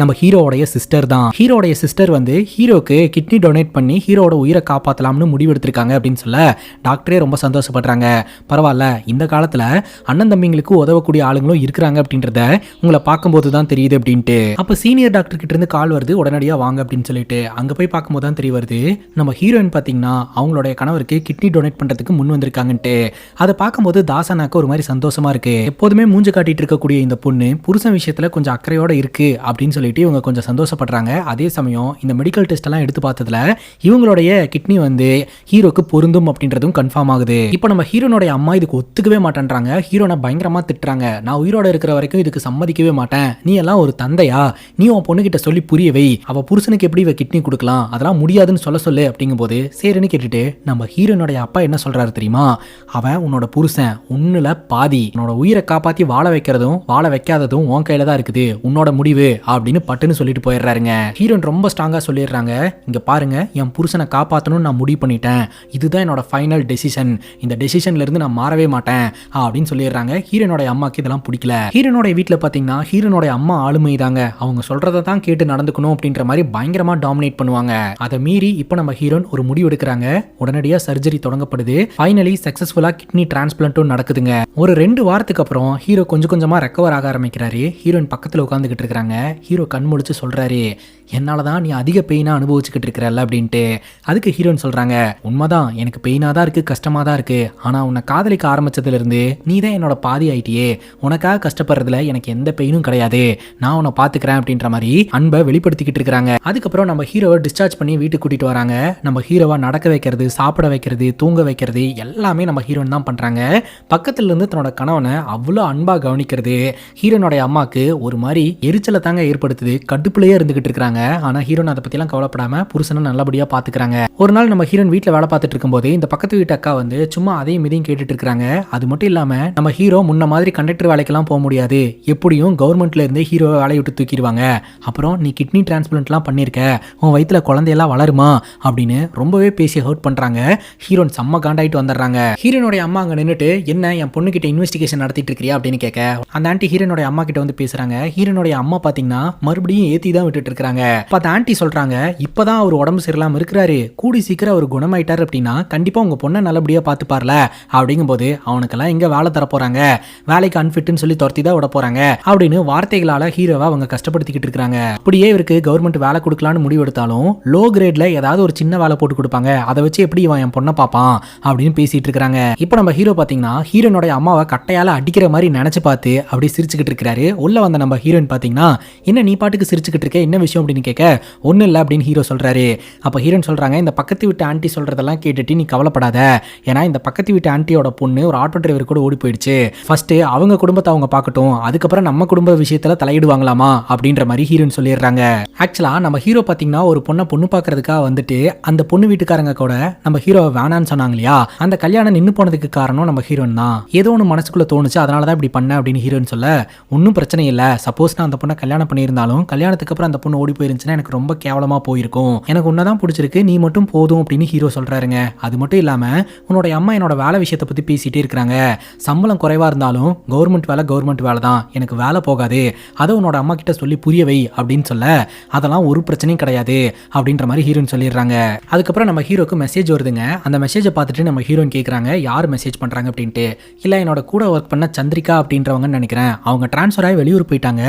நம்ம ஹீரோவுடைய சிஸ்டர் தான். ஹீரோடைய சிஸ்டர் வந்து ஹீரோக்கு கிட்னி டொனேட் பண்ணி ஹீரோட உயிரை காப்பாத்தலாம்னு முடிவு எடுத்திருக்காங்க அப்படின்னு சொல்ல டாக்டரே ரொம்ப சந்தோஷப்படுறாங்க. பரவாயில்ல இந்த காலத்துல அண்ணன் தம்பிங்களுக்கு உதவக்கூடிய ஆளுங்களும் இருக்கிறாங்க அப்படின்றத உங்களை பார்க்கும்போது தான் தெரியுது அப்படின்ட்டு. அப்ப சீனியர் டாக்டர் கிட்ட இருந்து கால் வருது, உடனடியா வாங்க அப்படின்னு சொல்லிட்டு அங்க போய் பார்க்கும்போது தான் தெரிய வருது நம்ம ஹீரோயின் பாத்தீங்கன்னா அவங்களுடைய கணவருக்கு கிட்னி டொனேட் பண்றதுக்கு முன் வந்திருக்காங்கன்ட்டு. அதை பார்க்கும்போது தாசனாக்கு ஒரு மாதிரி சந்தோஷமா இருக்கு. எப்போதுமே மூஞ்சு காட்டிட்டு இருக்கக்கூடிய இந்த பொண்ணு புருஷன் விஷயத்துல கொஞ்சம் அக்கறையோட இருக்கு அப்படின்னு சொல்லிட்டு இவங்க கொஞ்சம் சந்தோஷப்படுறாங்க. அதே சமயம் இந்த மெடிக்கல் டெஸ்ட் எல்லாம் எடுத்து பார்த்ததுல இவங்களுடைய கிட்னி வந்து ஹீரோக்கு பொருந்தும் அப்படின்றதும் கன்ஃபார்ம் ஆகுது. இப்போ நம்ம ஹீரோனுடைய அம்மா இதுக்கு ஒத்துக்கவே மாட்டேன்றாங்க. ஹீரோனை பயங்கரமா திட்டுறாங்க. நான் உயிரோட இருக்கிற வரைக்கும் இதுக்கு சம்மதிக்கவே மாட்டேன், நீ எல்லாம் ஒரு தந்தையா, நீ உன் பொண்ணுகிட்ட சொல்லி புரிய வை, அவ புருஷனுக்கு எப்படி இவ கிட்னி கொடுக்கலாம், அதெல்லாம் முடியாதுன்னு சொல்லு அப்படிங்கும்போது சரின்னு கேட்டுட்டு நம்ம ஹீரோனுடைய அப்பா என்ன சொல்றாரு தெரியுமா, அவன் உன்னோட புருஷன், உன்னுல பாதி, உன்னோட உயிரை காப்பாத்தி வாழ வைக்கிறதும் வாழ வைக்காததும் உன் கையில தான் இருக்குது, உன்னோட முடிவு அப்படின்னு பட்டுன்னு சொல்லிட்டு போயிடுறாருங்க. ஹீரோன் ரொம்ப ஸ்ட்ராங்கா சொல்லிடுறாங்க, இங்க பாருங்க என் புருஷனை காப்பாற்றணும்னு நான் முடிவு பண்ணிட்டேன், இதுதான் என்னோட ஃபைனல் டெசிஷன், இந்த டெசிஷன்ல இருந்து நான் மாறவே மாட்டேன் அப்படின்னு சொல்லிடுறாங்க. ஹீரோனுடைய அம்மாக்கு இதெல்லாம் பிடிக்கல. ஹீரோனுடைய வீட்டுல பாத்தீங்கன்னா ஹீரோனுடைய அம்மா ஆளுமை தாங்க, அவங்க சொல்றதை தான் கேட்டு நடந்துக்கணும் அப்படின்ற மாதிரி பயங்கரமா டாமினேட் பண்ணுவாங்க. அதை மீறி இப்போ நம்ம ஹீரோன் ஒரு முடிவு எடுக்கிறாங்க. உடனடியா சர்ஜரி தொடங்கப்படுது. ஃபைனலி சக்சஸ்ஃபுல்லா கிட்னி டிரான்ஸ்பிளான்ட்டும் நடக்குதுங்க. ஒரு 2 வாரத்துக்கு அப்புறம் ஹீரோ கொஞ்சம் கொஞ்சமா ரெக்கவர் ஆக ஆரம்பிக்கிறாரு. ஹீரோயின் பக்கத்துல உட்காந்துக்கிட்டு இருக்காங்க. ஹீரோ கண் முழிச்சு சொல்றாரு, என்னாலதான் நீ அதிக பெயினா அனுபவிச்சுக்கிட்டு இருக்கிறல்ல அப்படின்ட்டு. அதுக்கு ஹீரோயின் சொல்றாங்க, உண்மைதான் எனக்கு பெயினா தான் இருக்கு, கஷ்டமா தான் இருக்கு, ஆனா உன்னை காதலிக்க ஆரம்பிச்சதுல இருந்து நீ தான் என்னோட பாதி ஆயிட்டியே, உனக்காக கஷ்டப்படுறதுல எனக்கு எந்த பெயினும் கிடையாது, நான் உன்னை பாத்துக்கிறேன் அப்படின்ற மாதிரி அன்பை வெளிப்படுத்திக்கிட்டு இருக்காங்க. அதுக்கப்புறம் நம்ம ஹீரோவை டிஸ்சார்ஜ் பண்ணி வீட்டுக்கு கூட்டிட்டு வராங்க. நம்ம ஹீரோவா நடக்க வைக்கிறது, சாப்பிட வைக்கிறது, தூங்க வைக்கிறது எல்லாமே நம்ம ஹீரோயின் தான் பண்றாங்க. பக்கத்துல இருந்து தன்னோட கணவனை அவ்வளோ அன்பா கவனிக்கிறது ஹீரோனுடைய அம்மாக்கு ஒரு மாதிரி எரிச்சலை தாங்க ஏற்படுத்துது. கடுப்புலயே இருந்துகிட்டு இருக்காங்க. ஆனா ஹீரோன் அதை பத்தி எல்லாம் கவலைப்படாம புருஷனை நல்லபடியா பாத்துக்கிறாங்க. ஒரு நாள் நம்ம ஹீரோன் வீட்டுல வேலை பார்த்துட்டு இருக்கும்போது இந்த பக்கத்து வீட்டு அக்கா வந்து சும்மா அதையும் இதையும் கேட்டுட்டு இருக்காங்க. அது மட்டும் இல்லாம நம்ம ஹீரோ முன்ன மாதிரி கண்டக்டர் வேலைக்கெல்லாம் போக முடியாது, எப்படியும் கவர்மெண்ட்ல இருந்து ஹீரோவை வேலையை விட்டு தூக்கிடுவாங்க, அப்புறம் நீ கிட்னி டிரான்ஸ்பிளான்ட்லாம் பண்ணிருக்க, உன் வயிற்றுல குழந்தையெல்லாம் வளருமா அப்படின்னு ரொம்பவே பேசி ஹர்ட் பண்றாங்க. ஹீரோன் செம்ம காண்டாயிட்டு வந்துடுறாங்க. ஹீரோனுடைய அம்மா அங்க நின்னுட்டு என்ன என் பொண்ணு கிட்ட இன்வெஸ்டிகேஷன் நடத்திட்டு இருக்கிறியா அப்படின்னு கேட்க அந்த ஆண்டி ஹீரோனுடைய அம்மா கிட்ட வந்து பேசுறாங்க. ஹீரோனுடைய அம்மா பாத்தீங்கன்னா மறுபடியும் ஏத்தி தான் விட்டுட்டு இருக்காங்க. அந்த ஆண்டி சொல்றாங்க, இப்பதான் அவர் உடம்பு சரியில்லாம இருக்கிறாரு, கூடி சீக்கிரம் அவர் குணமாயிட்டார் அப்படின்னா கண்டிப்பா உங்க பொண்ணை நல்லபடியா பாத்துப்பார்ல அப்படிங்கும்போது அவனுக்கெல்லாம் எங்க வேலை தர போறாங்க, வேலைக்கு அன்ஃபிட்னு சொல்லி துரத்தி தான் விட போறாங்க அப்படின்னு வார்த்தைகளால ஹீரோவை அவங்க கஷ்டப்படுத்திக்கிட்டு இருக்காங்க. அப்படியே இவருக்கு கவர்மெண்ட் வேலை கொடுக்கலான்னு முடிவு எடுத்தாலும் லோ கிரேட்ல ஏதாவது ஒரு சின்ன வேலை போட்டு கொடுப்பாங்க, அதை வச்சு எப்படி இவன் என் பொண்ணை பாப்பான் அப்படின்னு பேசிட்டு இருக்காங்க. இப்போ நம்ம ஹீரோ பாத்தீங்கன்னா ஹீரோனோட அம்மாவை கட்டையால அடிக்கிற மாதிரி நினைச்சு பார்த்து அப்படி சிரிச்சுக்கிட்டு இருக்காரு. உள்ள வந்த நம்ம ஹீரோயின் பாத்தீங்கன்னா என்ன நீ பாட்டுக்கு சிரிச்சுக்கிட்டு இருக்க, என்ன விஷயம் அப்படின்னு கேட்க ஒன்னும் இல்லை அப்படின்னு ஹீரோ சொல்றாரு. அப்ப ஹீரோயின் சொல்றாங்க, இந்த பக்கத்து வீட்டு ஆண்டி சொல்றதெல்லாம் கேட்டுட்டு நீ கவலைப்படாத, ஏன்னா இந்த பக்கத்து வீட்டு ஆண்டியோட பொண்ணு ஒரு ஆட்டோ டிரைவர் கூட ஓடி போயிடுச்சு, ஃபர்ஸ்ட் அவங்க குடும்பத்தை அவங்க பார்க்கட்டும், அதுக்கப்புறம் நம்ம குடும்ப விஷயத்துல தலையிடுவாங்களாமா அப்படின்ற மாதிரி ஹீரோயின் சொல்லிடுறாங்க. ஆக்சுவலா நம்ம ஹீரோ பாத்தீங்கன்னா ஒரு பொண்ணு பார்க்கறதுக்காக வந்துட்டு அந்த பொண்ணு வீட்டுக்காரங்க கூட நம்ம ஹீரோ வேணான்னு சொன்னாங்க இல்லையா, அந்த கல்யாணம் நின்று போனதுக்கு காரணம் நம்ம ஹீரோயின் தான். ஏதோ ஒன்று மனசுக்குள்ள தோணுச்சு, அதனால தான் இப்படி பண்ண அப்படின்னு ஹீரோயின் சொல்ல ஒன்றும் பிரச்சனை இல்லை, சப்போஸ் நான் அந்த பொண்ணை கல்யாணம் பண்ணியிருந்தாலும் கல்யாணத்துக்கு அப்புறம் அந்த பொண்ணு ஓடி போயிருந்துச்சுன்னா எனக்கு ரொம்ப கேவலமா போயிருக்கும், எனக்கு உன்னதான் பிடிச்சிருக்கு, நீ மட்டும் போதும் அப்படின்னு ஹீரோ சொல்றாருங்க. அது மட்டும் இல்லாம உன்னோட அம்மா என்னோட வேலை விஷயத்தை பத்தி பேசிட்டே இருக்கிறாங்க, சம்பளம் குறைவா இருந்தாலும் கவர்மெண்ட் வேலை தான், எனக்கு வேலை போகாது, அதை உன்னோட அம்மா கிட்ட சொல்லி புரிய வை அப்படின்னு சொல்ல அதெல்லாம் ஒரு பிரச்சனையும் கிடையாது அப்படின்ற மாதிரி ஹீரோயின் சொல்லிடுறாங்க. அதுக்கப்புறம் நம்ம ஹீரோக்கு மெசேஜ் வருதுங்க. அந்த மெசேஜை பார்த்துட்டு நம்ம ஹீரோயின் கேட்குறாங்க யார் மெசேஜ் பண்ணுறாங்க அப்படின்ட்டு. இல்லை என்னோட கூட ஒர்க் பண்ண சந்திரிகா அப்படின்றவங்கன்னு நினைக்கிறேன், அவங்க ட்ரான்ஸ்ஃபர் ஆகி வெளியூர் போயிட்டாங்க,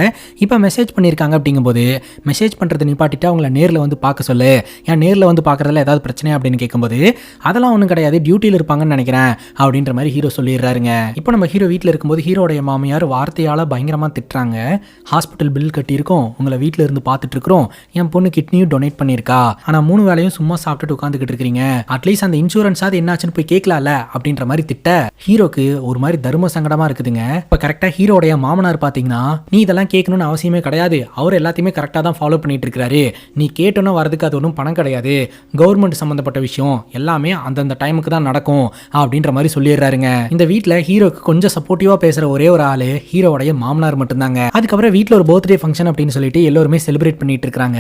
இப்போ மெசேஜ் பண்ணியிருக்காங்க அப்படிங்கும்போது மெசேஜ் பண்ணுறது நிப்பாட்டிட்டு அவங்கள நேரில் வந்து பார்க்க சொல்லு, ஏன் நேரில் வந்து பார்க்குறதுல ஏதாவது பிரச்சனை அப்படின்னு கேட்கும்போது அதெல்லாம் ஒன்றும் கிடையாது, டியூட்டியில் இருப்பாங்கன்னு நினைக்கிறேன் அப்படின்ற மாதிரி ஹீரோ சொல்லிடுறாருங்க. இப்போ நம்ம ஹீரோ வீட்டில் இருக்கும்போது ஹீரோடைய மாமியார் வார்த்தையால் பயங்கரமாக திட்டுறாங்க. ஹாஸ்பிட்டல் பில் கட்டியிருக்கோம், உங்களை வீட்டில் இருந்து பார்த்துட்டு இருக்கிறோம், என் பொண்ணு கிட்னியும் டொனேட் பண்ணியிருக்கா, ஆனால் 3 வேளையும் சும்மா சாப்பிட்டுட்டு உட்காந்துக்கிட்டு இருக்கீங்க, அட்லீஸ்ட் அந்த இன்சூரன்ஸ் அது என்னாச்சுன்னு போய் கேட்கலாம்ல அப்படின்ற மாதிரி திட்ட ஹீரோக்கு ஒரு மாதிரி தர்ம சங்கடமா இருக்குதுங்க. இப்போ கரெக்டாக ஹீரோடைய மாமனார் பார்த்தீங்கன்னா நீ இதெல்லாம் கேட்கணும்னு அவசியமே கிடையாது, அவர் எல்லாத்தையுமே கரெக்டாக தான் ஃபாலோ பண்ணிட்டு இருக்காரு, நீ கேட்டோன்னா வரதுக்கு அது ஒன்றும் பணம் கிடையாது, கவர்மெண்ட் சம்மந்தப்பட்ட விஷயம் எல்லாமே அந்தந்த டைமுக்கு தான் நடக்கும் அப்படின்ற மாதிரி சொல்லிடுறாருங்க. இந்த வீட்டில் ஹீரோக்கு கொஞ்சம் சப்போர்ட்டிவா பேசுற ஒரே ஒரு ஆளு ஹீரோடைய மாமனார் மட்டும்தாங்க. அதுக்கப்புறம் வீட்டில் ஒரு பர்த்டே ஃபங்க்ஷன் அப்படின்னு சொல்லிட்டு எல்லாருமே செலிப்ரேட் பண்ணிட்டு இருக்காங்க.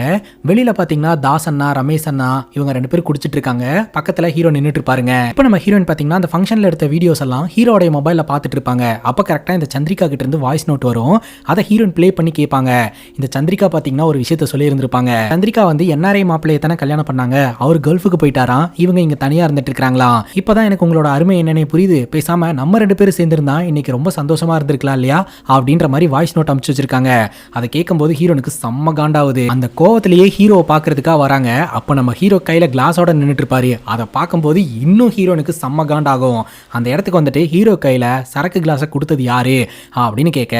வெளியில பாத்தீங்கன்னா தாஸ் அண்ணா, ரமேஷ் அண்ணா இவங்க 2 பேரும் குடிச்சிட்டு இருக்காங்க, பக்கத்துல ஹீரோ நின்னுட்டு இருப்பாருங்க. இப்போ நம்ம ஹீரோயின் பாத்தீங்கன்னா அந்த ஃபங்க்ஷன்ல எடுத்த வீடியோஸ் எல்லாம் ஹீரோடைய மொபைல்ல பார்த்துட்டு இருப்பாங்க. அப்ப கரெக்டா இந்த சந்திரிகா கிட்ட இருந்து வாய்ஸ் நோட் வரும், அதை ஹீரோயின் ப்ளே பண்ணி கேட்பாங்க. இந்த சந்திரிகா பாத்தீங்கன்னா ஒரு விஷயத்த சொல்லி இருந்திருப்பாங்க, சந்திரிகா வந்து என்ஆர்ஐ மாப்பிள்ளையை தானே கல்யாணம் பண்ணாங்க, அவர் கல்ஃபுக்கு போயிட்டாராம், இவங்க இங்க தனியா இருந்துட்டு இருக்காங்களாம், இப்பதான் எனக்கு உங்களோட அருமை என்னன்னு புரியுது, பேசாம நம்ம 2 பேரும் சேர்ந்திருந்தா இன்னைக்கு ரொம்ப சந்தோஷமா இருந்திருக்கலாம் இல்லையா அப்படின்ற மாதிரி வாய்ஸ் நோட் அனுப்பிச்சு வச்சிருக்காங்க. அதை கேட்கும்போது ஹீரோனுக்கு செம்ம காண்டாவுது. அந்த கோவத்திலேயே ஹீரோவை பார்க்கறதுக்காக வராங்க. அப்ப நம்ம ஹீரோ கையில கிளாஸோட நின்றுட்டு இருப்பாரு, அதை பார்க்கும்போது இன்னும் ஹீரோனுக்கு செம்ம காண்டாகும். அந்த இடத்துக்கு வந்துட்டு ஹீரோ கையில சரக்கு கிளாஸை கொடுத்தது யாரு அப்படின்னு கேட்க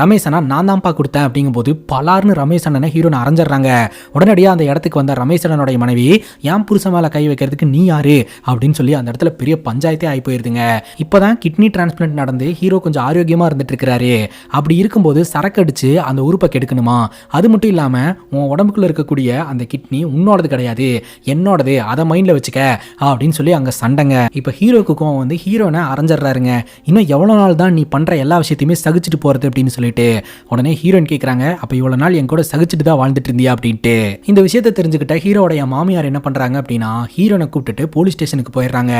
ரமேஷ் அண்ணா நான் தான்ப்பா கொடுத்தேன் அப்படிங்கும்போது பலார்னு ரமேஷ் அண்ணனை ஹீரோனை அரைஞ்சிடறாங்க. உடனடியாக அந்த இடத்துக்கு வந்த ரமேஷ் அண்ணனுடைய மனைவி என் புருஷன் மேல கை வைக்கிறதுக்கு நீ யாரு அப்படின்னு சொல்லி அந்த இடத்துல பெரிய பஞ்சாயத்தே ஆகி போயிருதுங்க. இப்பதான் கிட்னி டிரான்ஸ்பிளான்ட் நடந்து ஹீரோ கொஞ்சம் ஆரோக்கியமா இருந்துட்டு இருக்கிறாரு. அப்படி இருக்கும்போது சரக்கு அடிச்சு அந்த உறுப்பை கெடுக்கணுமா, அது மட்டும் இல்லாம உன் உடம்புக்குள்ள இருக்கக்கூடிய அந்த கிட்னி உன்னோடது கிடையாது என்னோடது, அதை மைண்ட்ல வச்சுக்க அப்படின்னு சொல்லி அங்க சண்டைங்க. இப்ப ஹீரோக்கும் வந்து ஹீரோனை அரைஞ்சிடறாருங்க. இன்னும் எவ்வளவு நாள் தான் நீ பண்ற எல்லா விஷயத்தையுமே சகிச்சுட்டு போறது அப்படின்னு சொல்லிட்டு உடனே ஹீரோயின் கேட்கறாங்க, அப்ப இவ்வளவு நாள் என் கூட சகிச்சுட்டு தான் வாழ்ந்துட்டு இருந்தியா அப்படின்ட்டு. இந்த விஷயத்தை தெரிஞ்சுக்கிட்ட ஹீரோடைய மாமியார் என்ன பண்றாங்க அப்படின்னா ஹீரோனை கூப்பிட்டுட்டு போலீஸ் ஸ்டேஷனுக்கு போயிடுறாங்க.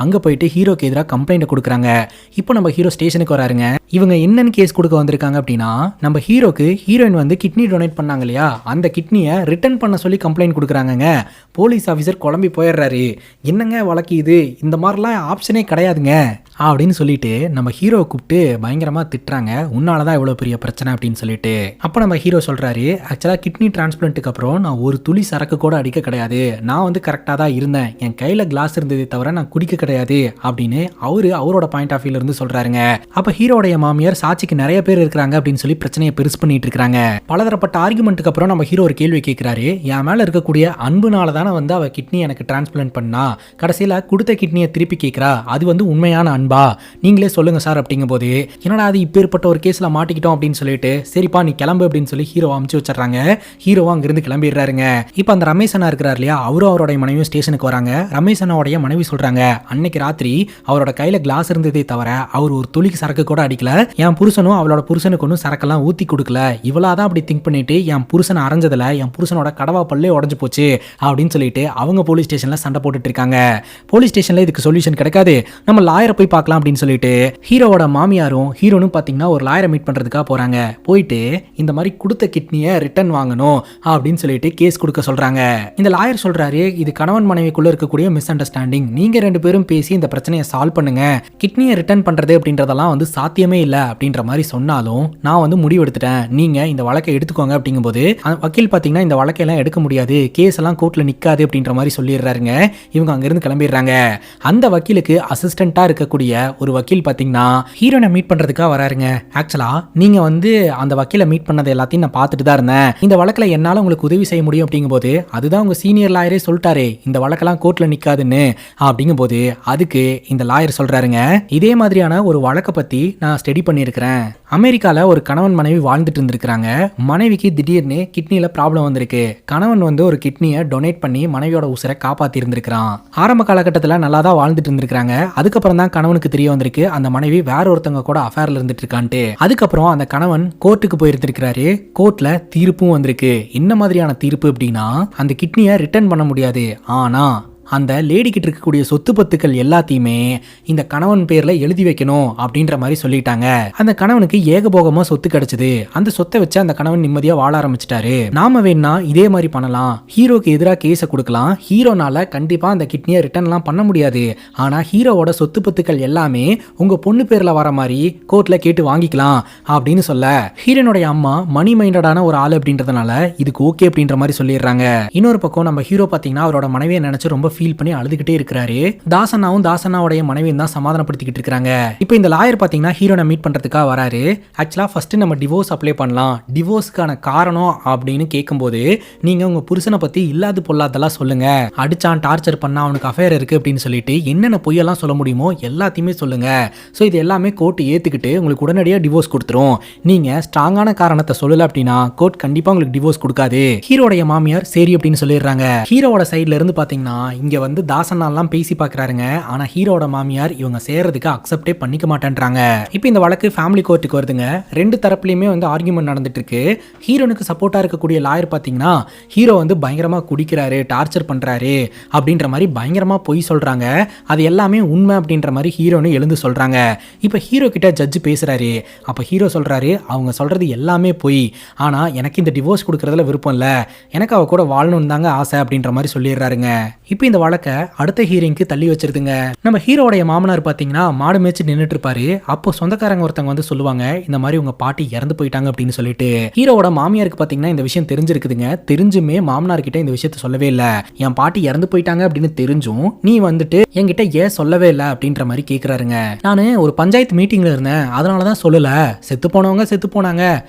அங்க போயிட்டு ஹீரோக்கு எதிராக கம்ப்ளைண்ட் கொடுக்குறாங்க. இப்போ நம்ம ஹீரோ ஸ்டேஷனுக்கு வராருங்க. இவங்க என்னன்னு கேஸ் கொடுக்க வந்திருக்காங்க அப்படின்னா நம்ம ஹீரோக்கு ஹீரோயின் வந்து கிட்னி டொனேட் பண்ணாங்க இல்லையா, அந்த கிட்னியை ரிட்டர்ன் பண்ண சொல்லி கம்ப்ளைண்ட் கொடுக்குறாங்க. போலீஸ் ஆஃபீஸர் குழம்பி போயிடுறாரு, என்னங்க வழக்கு இது, இந்த மாதிரிலாம் ஆப்ஷனே கிடையாதுங்க அப்படின்னு சொல்லிட்டு நம்ம ஹீரோவை கூப்பிட்டு பயங்கரமா திட்டுறாங்க, உன்னாலதான் இவ்வளவு பெரிய பிரச்சனை அப்படின்னு சொல்லிட்டு. அப்ப நம்ம ஹீரோ சொல்றாரு, ஆக்சுவலா கிட்னி டிரான்ஸ்பிளான்ட்டுக்கு அப்புறம் நான் ஒரு துளி சரக்கு கூட அடிக்க கிடையாது, நான் வந்து கரெக்டா தான் இருந்தேன், என் கையில கிளாஸ் இருந்ததே தவிர நான் குடிக்க கிடையாது அப்படின்னு அவரோட பாயிண்ட் ஆஃப் வியூல இருந்து சொல்றாருங்க. அப்ப ஹீரோடைய மாமியார் சாட்சிக்கு நிறைய பேர் இருக்கிறாங்க அப்படின்னு சொல்லி பிரச்சனையை பெருசு பண்ணிட்டு இருக்காங்க. பலதரப்பட்ட ஆர்குமெண்ட்டுக்கு அப்புறம் நம்ம ஹீரோ ஒரு கேள்வி கேட்கிறாரு, என் மேல இருக்கக்கூடிய அன்புனால தானே வந்து அவ கிட்னி எனக்கு டிரான்ஸ்பிளான்ட் பண்ணா, கடைசியில கொடுத்த கிட்னியை திருப்பி கேட்கிறா, அது வந்து உண்மையான அன்பா, நீங்களே சொல்லுங்க சார் அப்படிங்கும் போது என்னடா அது இப்பேற்பட்ட ஒரு கேஸ்ல மாட்டிக்கிட்டோம் அப்படின்னு சொல்லிட்டு சரிப்பா நீ கிளம்பு அப்படின்னு சொல்லி ஹீரோ அமுச்சு வச்சிடறாங்க. ஹீரோவா அங்கிருந்து கிளம்பிடுறாருங்க. இப்ப அந்த ரமேஷ் அண்ணா இருக்கிறார் இல்லையா, அவரும் அவருடைய மனைவியும் ஸ்டேஷனுக்கு வராங்க. ரமேஷ் அண்ணாவுடைய மனைவி சொல்றாங்க, அன்னைக்கு ராத்திரி அவரோட கையில கிளாஸ் இருந்ததே தவிர அவர் ஒரு துளிக்கு சரக்கு கூட அடிக்கல, என் புருஷனும் அவளோட புருஷனுக்கு ஒன்றும் சரக்கெல்லாம் ஊத்தி கொடுக்கல, இவளாதான் அப்படி திங்க் பண்ணிட்டு என் புருஷனை அரைஞ்சதுல என் புருஷனோட கடவா பல்லே உடஞ்சு போச்சு அப்படின்னு சொல்லிட்டு அவங்க போலீஸ் ஸ்டேஷன்ல சண்டை போட்டுட்டு இருக்காங்க. போலீஸ் ஸ்டேஷன்ல இதுக்கு சொல்யூஷன் கிடைக்காது, நம்ம லாயரை போய் பார்க்கலாம் அப்படின்னு சொல்லிட்டு ஹீரோவோட மாமியாரும் ஹீரோனும் பாத்தீங்கன்னா ஒரு லாயரை மீட் பண்றதுக்காக போறாங்க. போயிட்டு இந்த மாதிரி கொடுத்த கிட்னியை ரிட்டர்ன் வாங்கணும் அப்படின்னு சொல்லிட்டு கேஸ் கொடுக்க சொல்றாங்க. இந்த லாயர் சொல்றாரு, இது கணவன் மனைவிக்குள்ள இருக்கக்கூடிய மிஸ் அண்டர்ஸ்டாண்டிங், நீங்க 2 பேரும் பேசி இந்த பிரச்சனையை சால்வ் பண்ணுங்க, கிட்னியை ரிட்டர்ன் பண்றது அப்படின்றதெல்லாம் வந்து சாத்தியமே இல்லை அப்படின்ற மாதிரி சொன்னாலும் நான் வந்து முடிவு எடுத்துட்டேன், நீங்க இந்த வழக்கை எடுத்துக்கோங்க அப்படிங்கும்போது வக்கீல் பாத்தீங்கன்னா இந்த வழக்கையெல்லாம் எடுக்க முடியாது, கேஸ் எல்லாம் கோர்ட்ல நிக்காது அப்படின்ற மாதிரி சொல்லிடுறாருங்க. இவங்க அங்கிருந்து கிளம்பிடுறாங்க. அந்த வக்கீலுக்கு அசிஸ்டண்டா இருக்கக்கூடிய ஒரு வக்கீல் பாத்தீங்கன்னா ஹீரோனை மீட் பண்றதுக்காக வராருங்க. ஆக்சுவலா நீங்க வந்து அந்த வக்கீலை மீட் பண்ணது எல்லாத்தையும் நான் பார்த்துட்டு தான் இருந்தேன், இந்த வழக்கில் என்னால உங்களுக்கு உதவி செய்ய முடியும் அப்படிங்கும்போது அதுதான் உங்க சீனியர் லாயரே சொல்லிட்டாரே இந்த வழக்கெல்லாம் கோர்ட்ல நிக்காதுன்னு அப்படிங்கும்போது அதுக்கு இந்த லாயர் சொல்றாருங்க, இதே மாதிரியான ஒரு வழக்கை பத்தி நான் ஸ்டடி பண்ணியிருக்கிறேன். அமெரிக்கால ஒரு கணவன் மனைவி வாழ்ந்துட்டு இருந்திருக்காங்க. மனைவிக்கு திடீர்னு கிட்னில ப்ராப்ளம் வந்திருக்கு. கணவன் வந்து ஒரு கிட்னியை டொனேட் பண்ணி மனைவியோட உசுரை காப்பாத்தி இருந்திருக்கான். ஆரம்ப காலகட்டத்தில் நல்லா தான் வாழ்ந்துட்டு இருந்திருக்காங்க. அதுக்கப்புறம் தான் கணவனுக்கு தெரிய வந்திருக்கு அந்த மனைவி வேற ஒருத்தவங்க கூட அஃபேர்ல இருந்துட்டு இருக்கான்ட்டு. அதுக்கப்புறம் அந்த கணவன் கோர்ட்டுக்கு போயிருந்திருக்கிறாரு. கோர்ட்ல தீர்ப்பும் வந்திருக்கு. என்ன மாதிரியான தீர்ப்பு அப்படின்னா, அந்த கிட்னியை ரிட்டர்ன் பண்ண முடியாது, ஆனா அந்த லேடி கிட்ட இருக்கக்கூடிய சொத்து பத்துக்கள் எல்லாத்தையுமே இந்த கணவன் பேர்ல எழுதி வைக்கணும் அப்படின்ற மாதிரி சொல்லிட்டாங்க. அந்த கணவனுக்கு ஏகபோகமா சொத்து கிடைச்சது. அந்த சொத்தை வச்சு அந்த கணவன் நிம்மதியா வாழ ஆரம்பிச்சிட்டாரு. நாம வேணா இதே மாதிரி பண்ணலாம், ஹீரோக்கு எதிராக கேஸை கொடுக்கலாம். ஹீரோனால கண்டிப்பா அந்த கிட்னியை ரிட்டர்ன்லாம் பண்ண முடியாது, ஆனா ஹீரோவோட சொத்து பத்துக்கள் எல்லாமே உங்க பொண்ணு பேர்ல வர மாதிரி கோர்ட்ல கேட்டு வாங்கிக்கலாம் அப்படின்னு சொல்ல, ஹீரோனுடைய அம்மா மணி மைண்டடான ஒரு ஆள் அப்படின்றதுனால இதுக்கு ஓகே அப்படின்ற மாதிரி சொல்லிடுறாங்க. இன்னொரு பக்கம் நம்ம ஹீரோ பாத்தீங்கன்னா அவரோட மனைவியை நினைச்சு ரொம்ப ஃபீல் பண்ணி அழுதுகிட்டே இருக்கிறாரு. தாசனாவும் தாசனாவுடைய மனைவியும் தான் சமாதானப்படுத்திக்கிட்டு இருக்காங்க. இப்போ இந்த லாயர் பாத்தீங்கன்னா ஹீரோனை மீட் பண்றதுக்காக வராரு. ஆக்சுவலா ஃபர்ஸ்ட் நம்ம டிவோர்ஸ் அப்ளை பண்ணலாம், டிவோர்ஸ்க்கான காரணம் அப்படின்னு கேட்கும்போது நீங்க உங்க புருஷனை பத்தி இல்லாது பொல்லாதெல்லாம் சொல்லுங்க, அடிச்சான் டார்ச்சர் பண்ணா அவனுக்கு அஃபேர் இருக்கு அப்படின்னு சொல்லிட்டு என்னென்ன பொய்யெல்லாம் சொல்ல முடியுமோ எல்லாத்தையுமே சொல்லுங்க. ஸோ இது எல்லாமே கோர்ட் ஏத்துக்கிட்டு உங்களுக்கு உடனடியாக டிவோர்ஸ் கொடுத்துரும். நீங்க ஸ்ட்ராங்கான காரணத்தை சொல்லல அப்படின்னா கோர்ட் கண்டிப்பா உங்களுக்கு டிவோர்ஸ் கொடுக்காது. ஹீரோடைய மாமியார் சரி அப்படின்னு சொல்லிடுறாங்க. ஹீரோவோட சைட்ல இருந்து பாத்தீங்கன்னா இங்க வந்து தாசனாலாம் பேசி பாக்குறாருங்க. ஆனா ஹீரோட மாமியார் இவங்க சேர்றதுக்கு அக்செப்டே பண்ணிக்க மாட்டேன்றாங்க. இப்போ இந்த வழக்கு ஃபேமிலி கோர்ட்டுக்கு வருதுங்க. 2 தரப்புலயுமே வந்து ஆர்கியூமெண்ட் நடந்துட்டு இருக்கு. ஹீரோனுக்கு சப்போர்ட்டா இருக்கக்கூடிய லாயர் பாத்தீங்கன்னா ஹீரோ வந்து பயங்கரமா குடிக்கிறாரு, டார்ச்சர் பண்றாரு அப்படின்ற மாதிரி பயங்கரமா பொய் சொல்றாங்க. அது எல்லாமே உண்மை அப்படின்ற மாதிரி ஹீரோனு எழுந்து சொல்றாங்க. இப்போ ஹீரோ கிட்ட ஜட்ஜ் பேசுறாரு. அப்ப ஹீரோ சொல்றாரு, அவங்க சொல்றது எல்லாமே பொய், ஆனா எனக்கு இந்த டிவோர்ஸ் கொடுக்கறதுல விருப்பம் இல்ல, எனக்கு அவ கூட வாழணும்னு தாங்க ஆசை அப்படின்ற மாதிரி சொல்லிடுறாருங்க. இப்போ இந்த வழக்கை அடுத்த ஹீரோயிங்க்கு தள்ளி வச்சிருதுங்க. நம்ம ஹீரோடைய மாமனார் பாத்தீங்கன்னா மாடு மேய்ச்சி நின்றுட்டு இருப்பாரு. அப்போ சொந்தக்காரங்க ஒருத்தவங்க வந்து சொல்லுவாங்க, இந்த மாதிரி உங்க பாட்டி இறந்து போயிட்டாங்க அப்படின்னு சொல்லிட்டு. ஹீரோவோட மாமியாருக்கு பாத்தீங்கன்னா இந்த விஷயம் தெரிஞ்சிருக்குதுங்க. தெரிஞ்சுமே மாமனார் கிட்ட இந்த விஷயத்த சொல்லவே இல்ல. என் பாட்டி இறந்து போயிட்டாங்க அப்படின்னு தெரிஞ்சும் நீ வந்துட்டு என்கிட்ட ஏன் சொல்லவே இல்லை அப்படின்ற மாதிரி கேட்குறாருங்க. நான் ஒரு பஞ்சாயத்து மீட்டிங்ல இருந்தேன், அதனால தான் சொல்லல, செத்து போனவங்க செத்து போனாங்க,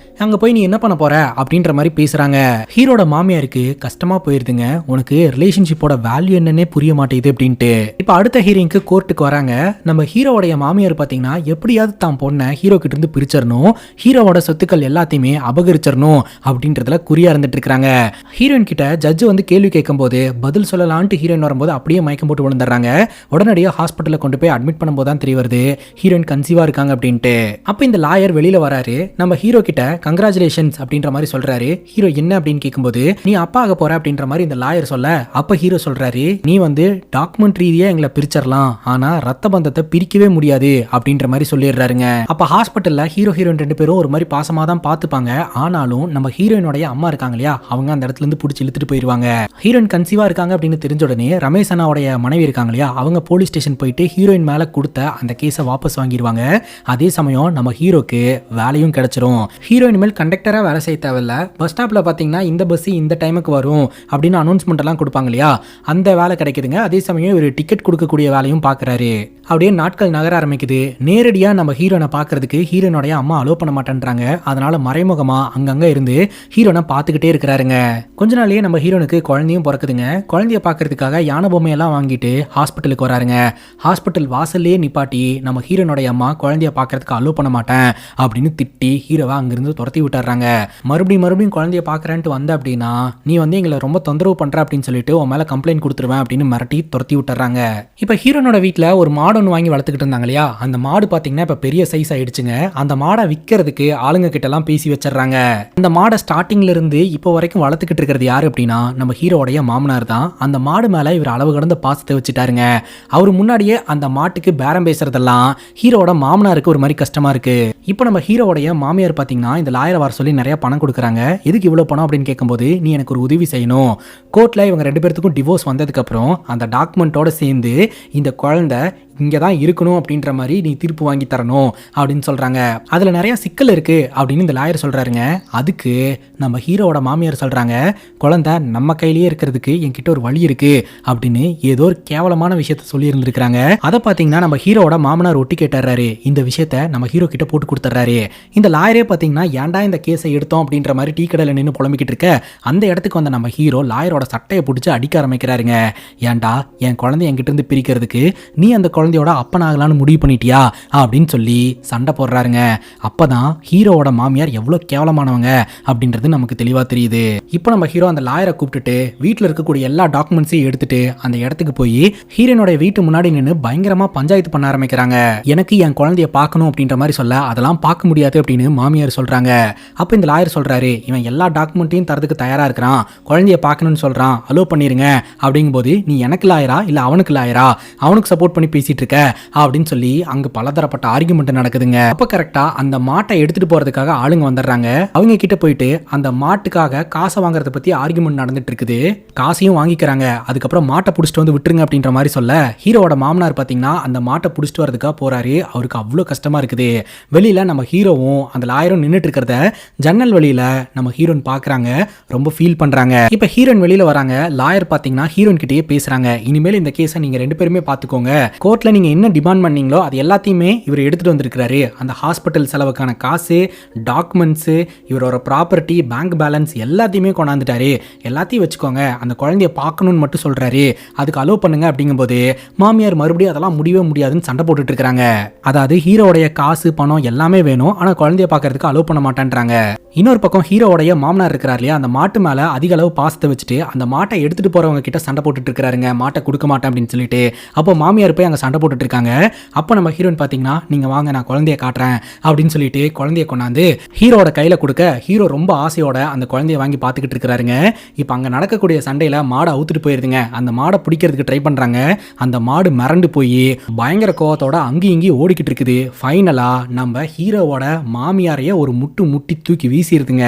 அங்க போய் நீ என்ன பண்ண போற அப்படின்ற மாதிரி பேசுறாங்க. ஹீரோட மாமியாருக்கு கஷ்டமா போயிருதுங்க. உனக்கு ரிலேஷன்ஷிப்போட வேல்யூ என்னன்னே புரிய மாட்டேங்குது அப்படின்ட்டு. இப்போ அடுத்த ஹீரோயிங்க்கு கோர்ட்டுக்கு வராங்க. நம்ம ஹீரோவோடைய மாமியார் பாத்தீங்கன்னா எப்படியாவது தான் பொண்ணை ஹீரோ கிட்ட இருந்து பிரிச்சிடணும், ஹீரோவோட சொத்துக்கள் எல்லாத்தையுமே அபகரிச்சிடணும் அப்படின்றதுல குறியா இருந்துட்டு இருக்காங்க. ஹீரோயின் கிட்ட ஜட்ஜ் வந்து கேள்வி கேட்கும் போது பதில் சொல்லலான்ட்டு ஹீரோயின் வரும்போது அப்படியே மயக்கம் போட்டு விழுந்துடுறாங்க. உடனடியாக ஹாஸ்பிட்டலில் கொண்டு போய் அட்மிட் பண்ணும்போது தான் தெரிய வருது ஹீரோயின் கன்சீவா இருக்காங்க அப்படின்ட்டு. அப்போ இந்த லாயர் வெளியில வராரு. நம்ம ஹீரோ கிட்ட கங்க்ராச்சுலேஷன்ஸ் அப்படின்ற மாதிரி சொல்றாரு. ஹீரோ என்ன அப்படின்னு கேட்கும்போது நீ அப்பா ஆக போற அப்படின்ற மாதிரி இந்த லாயர் சொல்ல, அப்ப ஹீரோ சொல்றாரு, நீ வந்து டாக்குமெண்ட் ரீதியா எங்களை பிரிச்சிடலாம், ஆனா ரத்த பந்தத்தை பிரிக்கவே முடியாது அப்படின்ற மாதிரி சொல்லிடுறாருங்க. அப்ப ஹாஸ்பிட்டல்ல ஹீரோ ஹீரோயின் 2 பேரும் ஒரு மாதிரி பாசமா தான் பார்த்துப்பாங்க. ஆனாலும் நம்ம ஹீரோயினுடைய அம்மா இருக்காங்க இல்லையா, அவங்க அந்த இடத்துல இருந்து பிடிச்சி இழுத்துட்டு போயிருவாங்க. ஹீரோயின் கன்சீவா இருக்காங்க அப்படின்னு தெரிஞ்ச உடனே ரமேஷ் அண்ணாவுடைய மனைவி இருக்காங்க இல்லையா, அவங்க போலீஸ் ஸ்டேஷன் போயிட்டு ஹீரோயின் மேல கொடுத்த அந்த கேஸை வாபஸ் வாங்கிடுவாங்க. அதே சமயம் நம்ம ஹீரோக்கு வேலையும் கிடைச்சிரும். ஹீரோயின் மேல் கண்டக்டரா வேலை செய்ய தேவையில்ல. பஸ் ஸ்டாப்ல பாத்தீங்கன்னா இந்த பஸ் இந்த டைமுக்கு வரும் அப்படின்னு அனௌன்ஸ்மெண்ட் எல்லாம் கொடுப்பாங்க இல்லையா, அந்த வேலை கிடைக்குதுங்க. அதே சமயம் ஒரு டிக்கெட் கொடுக்கக்கூடிய வேலையும் பாக்குறாரு. அப்படியே நாட்கள் நகர ஆரம்பிக்குது. நேரடியா நம்ம ஹீரோனை பாக்குறதுக்கு ஹீரோனுடைய அம்மா அலோ பண்ண மாட்டேன்றாங்க. அதனால மறைமுகமா அங்கங்க இருந்து ஹீரோனை பார்த்துக்கிட்டே இருக்கிறாருங்க. கொஞ்ச நாள்லயே நம்ம ஹீரோனுக்கு குழந்தையும் பிறக்குதுங்க. குழந்தைய பாக்குறதுக்காக யானை பொம்மையெல்லாம் வாங்கிட்டு ஹாஸ்பிட்டலுக்கு வராருங்க. ஹாஸ்பிட்டல் வாசல்லே நிப்பாட்டி நம்ம ஹீரோனுடைய அம்மா குழந்தைய பாக்குறதுக்கு அலோ பண்ண மாட்டேன் அப்படின்னு திட்டி ஹீரோவை அங்கிருந்து துரத்தி விட்டுறாங்க. மறுபடியும் குழந்தைய பாக்குறேன்ட்டு வந்த அப்படின்னா நீ வந்து எங்களை ரொம்ப தொந்தரவு பண்ற அப்படின்னு சொல்லிட்டு உன் மேல கம்ப்ளைண்ட் கொடுத்துருவேன் போறேன் அப்படின்னு மிரட்டி துரத்தி விட்டுறாங்க. இப்ப ஹீரோனோட வீட்டுல ஒரு மாடு ஒன்று வாங்கி வளர்த்துக்கிட்டு இருந்தாங்க இல்லையா, அந்த மாடு பாத்தீங்கன்னா இப்ப பெரிய சைஸ் ஆயிடுச்சுங்க. அந்த மாடை விற்கிறதுக்கு ஆளுங்க கிட்ட எல்லாம் பேசி வச்சிடறாங்க. அந்த மாடை ஸ்டார்டிங்ல இருந்து இப்போ வரைக்கும் வளர்த்துக்கிட்டு இருக்கிறது யாரு அப்படின்னா நம்ம ஹீரோடைய மாமனார் தான். அந்த மாடு மேல இவர் அளவு கடந்த பாசத்தை வச்சுட்டாருங்க. அவர் முன்னாடியே அந்த மாட்டுக்கு பேரம் பேசுறதெல்லாம் ஹீரோட மாமனாருக்கு ஒரு மாதிரி கஷ்டமா இருக்கு. இப்போ நம்ம ஹீரோடைய மாமியார் பாத்தீங்கன்னா இந்த லாயரை வர சொல்லி நிறைய பணம் கொடுக்குறாங்க. எதுக்கு இவ்வளவு பணம் அப்படின்னு கேட்கும்போது, நீ எனக்கு ஒரு உதவி செய்யணும். கோர்ட்ல இவங்க 2 பேர்த்துக்கும் டிவோர்ஸ் வந்ததுக்கு அப்புறம் அந்த டாக்குமெண்ட்டோட சேர்ந்து இந்த குழந்தை இங்கே தான் இருக்கணும் அப்படின்ற மாதிரி நீ தீர்ப்பு வாங்கி தரணும் அப்படின்னு சொல்கிறாங்க. அதில் நிறையா சிக்கல் இருக்குது அப்படின்னு இந்த லாயர் சொல்கிறாருங்க. அதுக்கு நம்ம ஹீரோவோட மாமியார் சொல்கிறாங்க, குழந்தை நம்ம கையிலேயே இருக்கிறதுக்கு என்கிட்ட ஒரு வழி இருக்குது அப்படின்னு ஏதோ ஒரு கேவலமான விஷயத்த சொல்லி இருந்திருக்கிறாங்க. அதை பார்த்தீங்கன்னா நம்ம ஹீரோவோட மாமனார் ஒட்டி கேட்டுறாரு. இந்த விஷயத்த நம்ம ஹீரோ கிட்ட போட்டு கொடுத்துட்றாரு. இந்த லாயரே பார்த்தீங்கன்னா ஏன்டா இந்த கேஸை எடுத்தோம் அப்படின்ற மாதிரி டீ கடையில் நின்று புலம்பிக்கிட்டு இருக்க அந்த இடத்துக்கு வந்த நம்ம ஹீரோ லாயரோட சட்டையை பிடிச்சி அடிக்க ஆரம்பிக்கிறாருங்க. ஏன்டா என் குழந்தை என்கிட்ட இருந்து பிரிக்கிறதுக்கு நீ அந்த குழந்தையோட அப்பனாகலான்னு முடிவு பண்ணிட்டியா அப்படின்னு சொல்லி சண்டை போடுறாருங்க. அப்பதான் ஹீரோவோட மாமியார் எவ்வளவு கேவலமானவங்க அப்படின்றது நமக்கு தெளிவா தெரியுது. இப்போ நம்ம ஹீரோ அந்த லாயரை கூப்பிட்டுட்டு வீட்டில் இருக்கக்கூடிய எல்லா டாக்குமெண்ட்ஸையும் எடுத்துட்டு அந்த இடத்துக்கு போய் ஹீரோனோட வீட்டு முன்னாடி நின்று பயங்கரமா பஞ்சாயத்து பண்ண ஆரம்பிக்கிறாங்க. எனக்கு என் குழந்தைய பார்க்கணும் அப்படின்ற மாதிரி சொல்ல அதெல்லாம் பார்க்க முடியாது அப்படின்னு மாமியார் சொல்றாங்க. அப்ப இந்த லாயர் சொல்றாரு, இவன் எல்லா டாக்குமெண்ட்டையும் தரதுக்கு தயாரா இருக்கிறான், குழந்தைய பார்க்கணும்னு சொல்றான், அலோ பண்ணிருங்க அப்படிங்கும்போது நீ எனக்கு லாயரா இல்ல அவனுக்கு லாயரா, அவனுக்கு சப்போர்ட் பண்ணி பேசிட்டு இருக்க அப்படின்னு சொல்லி அங்க பலதரப்பட்ட ஆர்குமெண்ட் நடக்குதுங்க. அப்ப கரெக்டா அந்த மாட்டை எடுத்துட்டு போறதுக்காக ஆளுங்க வந்துடுறாங்க. அவங்க கிட்ட போயிட்டு அந்த மாட்டுக்காக காசை வாங்குறத பத்தி ஆர்குமெண்ட் நடந்துட்டு இருக்குது. காசையும் வாங்கிக்கிறாங்க. அதுக்கப்புறம் மாட்டை புடிச்சிட்டு வந்து விட்டுருங்க அப்படின்ற மாதிரி சொல்ல ஹீரோவோட மாமனார் பாத்தீங்கன்னா அந்த மாட்டை புடிச்சிட்டு வரதுக்காக போறாரு. அவருக்கு அவ்வளவு கஷ்டமா இருக்குது. வெளியில நம்ம ஹீரோவும் அந்த லாயரும் நின்றுட்டு இருக்கிறத ஜன்னல் வெளியில நம்ம ஹீரோன் பாக்குறாங்க. ரொம்ப ஃபீல் பண்றாங்க. இப்ப ஹீரோன் வெளியில வராங்க. லாயர் பாத்தீங்கன்னா ஹீரோன் கிட்டயே பேசுறாங்க. இனிமேல் இந்த கேஸை நீங்க 2 பேருமே பாத்துக்கோங்க. கோர்ட்ல நீங்க என்ன டிமாண்ட் பண்ணீங்களோ அது எல்லாத்தையுமே இவர் எடுத்துட்டு வந்திருக்கிறாரு. அந்த ஹாஸ்பிட்டல் செலவுக்கான காசு, டாக்குமெண்ட்ஸ், இவரோட ப்ராப்பர்ட்டி, பேங்க் பேலன்ஸ் எல்லாத்தையுமே கொண்டாந்துட்டாரு. எல்லாத்தையும் வச்சுக்கோங்க, அந்த குழந்தைய பார்க்கணும்னு மட்டும் சொல்றாரு, அதுக்கு அலோ பண்ணுங்க அப்படிங்கும்போது மாமியார் மறுபடியும் அதெல்லாம் முடியவே முடியாதுன்னு சண்டை போட்டுட்டு இருக்காங்க. அதாவது ஹீரோடைய காசு பணம் எல்லாமே வேணும், ஆனா குழந்தைய பார்க்கறதுக்கு அலோ பண்ண மாட்டேன்றாங்க. இன்னொரு பக்கம் ஹீரோடைய மாமனார் இருக்கிறார் இல்லையா, அந்த மாட்டு மேல அதிக அளவு பாசத்தை வச்சுட்டு அந்த மாட்டை எடுத்துட்டு போறவங்க கிட்ட சண்டை போட்டுட்டு இருக்காருங்க. மாட்டை கொடுக்க மாட்டேன் அப்படின்னு சொல்லிட்டு. அப்போ மாமியார் போய் அங்க சண்டை போட்டுட்டு இருக்காங்க. அப்போ நம்ம ஹீரோயின் பாத்தீங்கன்னா நீங்க வாங்க நான் குழந்தைய காட்டுறேன் அப்படின்னு சொல்லிட்டு குழந்தைய கொண்டாந்து ஹீரோட கையில கொடுக்க ஹீரோ ரொம்ப ஆசையோட அந்த குழந்தைய வாங்கி பாத்துக்கிட்டு இருக்காருங்க. இப்போ அங்க நடக்கக்கூடிய சண்டையில மாடை அவுத்துட்டு போயிருதுங்க. அந்த மாடை பிடிக்கிறதுக்கு ட்ரை பண்றாங்க. அந்த மாடு மிரண்டு போய் பயங்கர கோவத்தோட அங்கேயும் இங்கேயும் ஓடிக்கிட்டு இருக்குது. ஃபைனலா நம்ம ஹீரோவோட மாமியாரைய ஒரு முட்டு முட்டி தூக்கி வீசிடுதுங்க.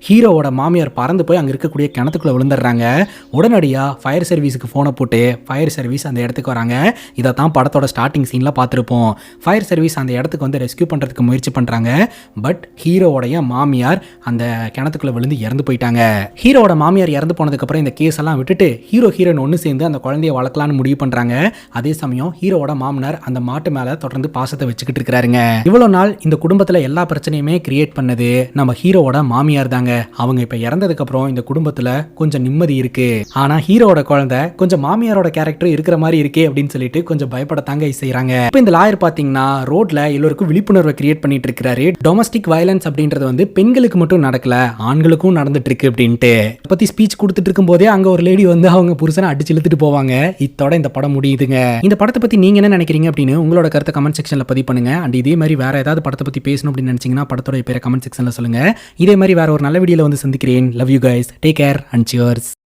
ஹீரோவோட மாமியார் பறந்து போய் அங்க இருக்கக்கூடிய கிணத்துக்குள்ள விழுந்துடுறாங்க. உடனடியா ஃபயர் சர்வீஸுக்கு போனை போட்டு ஃபயர் சர்வீஸ் அந்த இடத்துக்கு வராங்க. இதைத்தான் படத்தோட ஸ்டார்டிங் சீன்ல பார்த்துருப்போம். ஃபயர் சர்வீஸ் அந்த இடத்துக்கு வந்து ரெஸ்கியூ பண்றதுக்கு முயற்சி பண்றாங்க. பட் ஹீரோவோடைய மாமியார் அந்த கிணத்துக்குள்ள விழுந்து இறந்து போயிட்டாங்க. ஹீரோவோட மாமியார் இறந்து போனதுக்கு அப்புறம் இந்த கேஸ் எல்லாம் விட்டுட்டு ஹீரோ ஹீரோயின் ஒன்று சேர்ந்து அந்த குழந்தைய வளர்க்கலாம்னு முடிவு பண்றாங்க. அதே சமயம் ஹீரோவோட மாமனார் அந்த மாட்டு மேல தொடர்ந்து பாசத்தை வச்சுக்கிட்டு இருக்காருங்க. இவ்வளவு நாள் இந்த குடும்பத்துல எல்லா பிரச்சனையுமே கிரியேட் பண்ணது நம்ம ஹீரோவோட மாமியார் தாங்க. அவங்க இப்ப இறந்ததுக்கு அப்புறம் இந்த குடும்பத்துல கொஞ்சம் நிம்மதி இருக்கு. ஆனா ஹீரோவோட குழந்தை கொஞ்சம் மாமியாரோட கேரக்டர் இருக்கிற மாதிரி இருக்கே அப்படின்னு சொல்லிட்டு கொஞ்சம் பயப்படத்தாங்க செய்யறாங்க. இப்போ இந்த லாயர் பாத்தீங்கன்னா ரோட்ல எல்லோருக்கும் விழிப்புணர்வை கிரியேட் பண்ணிட்டு இருக்காரு. டொமஸ்டிக் வயலன்ஸ் அப்படின்றது வந்து பெண்களுக்கு மட்டும் நடக்கல, ஆண்களுக்கும் நடந்துட்டு இருக்கு அப்படின்ட்டு பத்தி ஸ்பீச் கொடுத்துட்டு இருக்கும் போதே அங்க ஒரு லேடி வந்து அவங்க புருஷனை அடிச்சு இழுத்துட்டு போவாங்க. இதோட இந்த படம் முடியுதுங்க. இந்த படத்தை பத்தி நீங்க என்ன நினைக்கிறீங்க அப்படின்னு உங்களோட கருத்தை கமெண்ட் செக்ஷன்ல பதிவு பண்ணுங்க. அண்ட் இதே மாதிரி வேற ஏதாவது படத்தை பத்தி பேசணும் அப்படின்னு நினைச்சீங்கன்னா படத்தோட பேரை கமெண்ட் செக்ஷன்ல சொல்லுங்க. இதே மாதிரி வேற ஒரு நல்ல வீடியோல வந்து சந்திக்கிறேன். Love you guys, take care and cheers.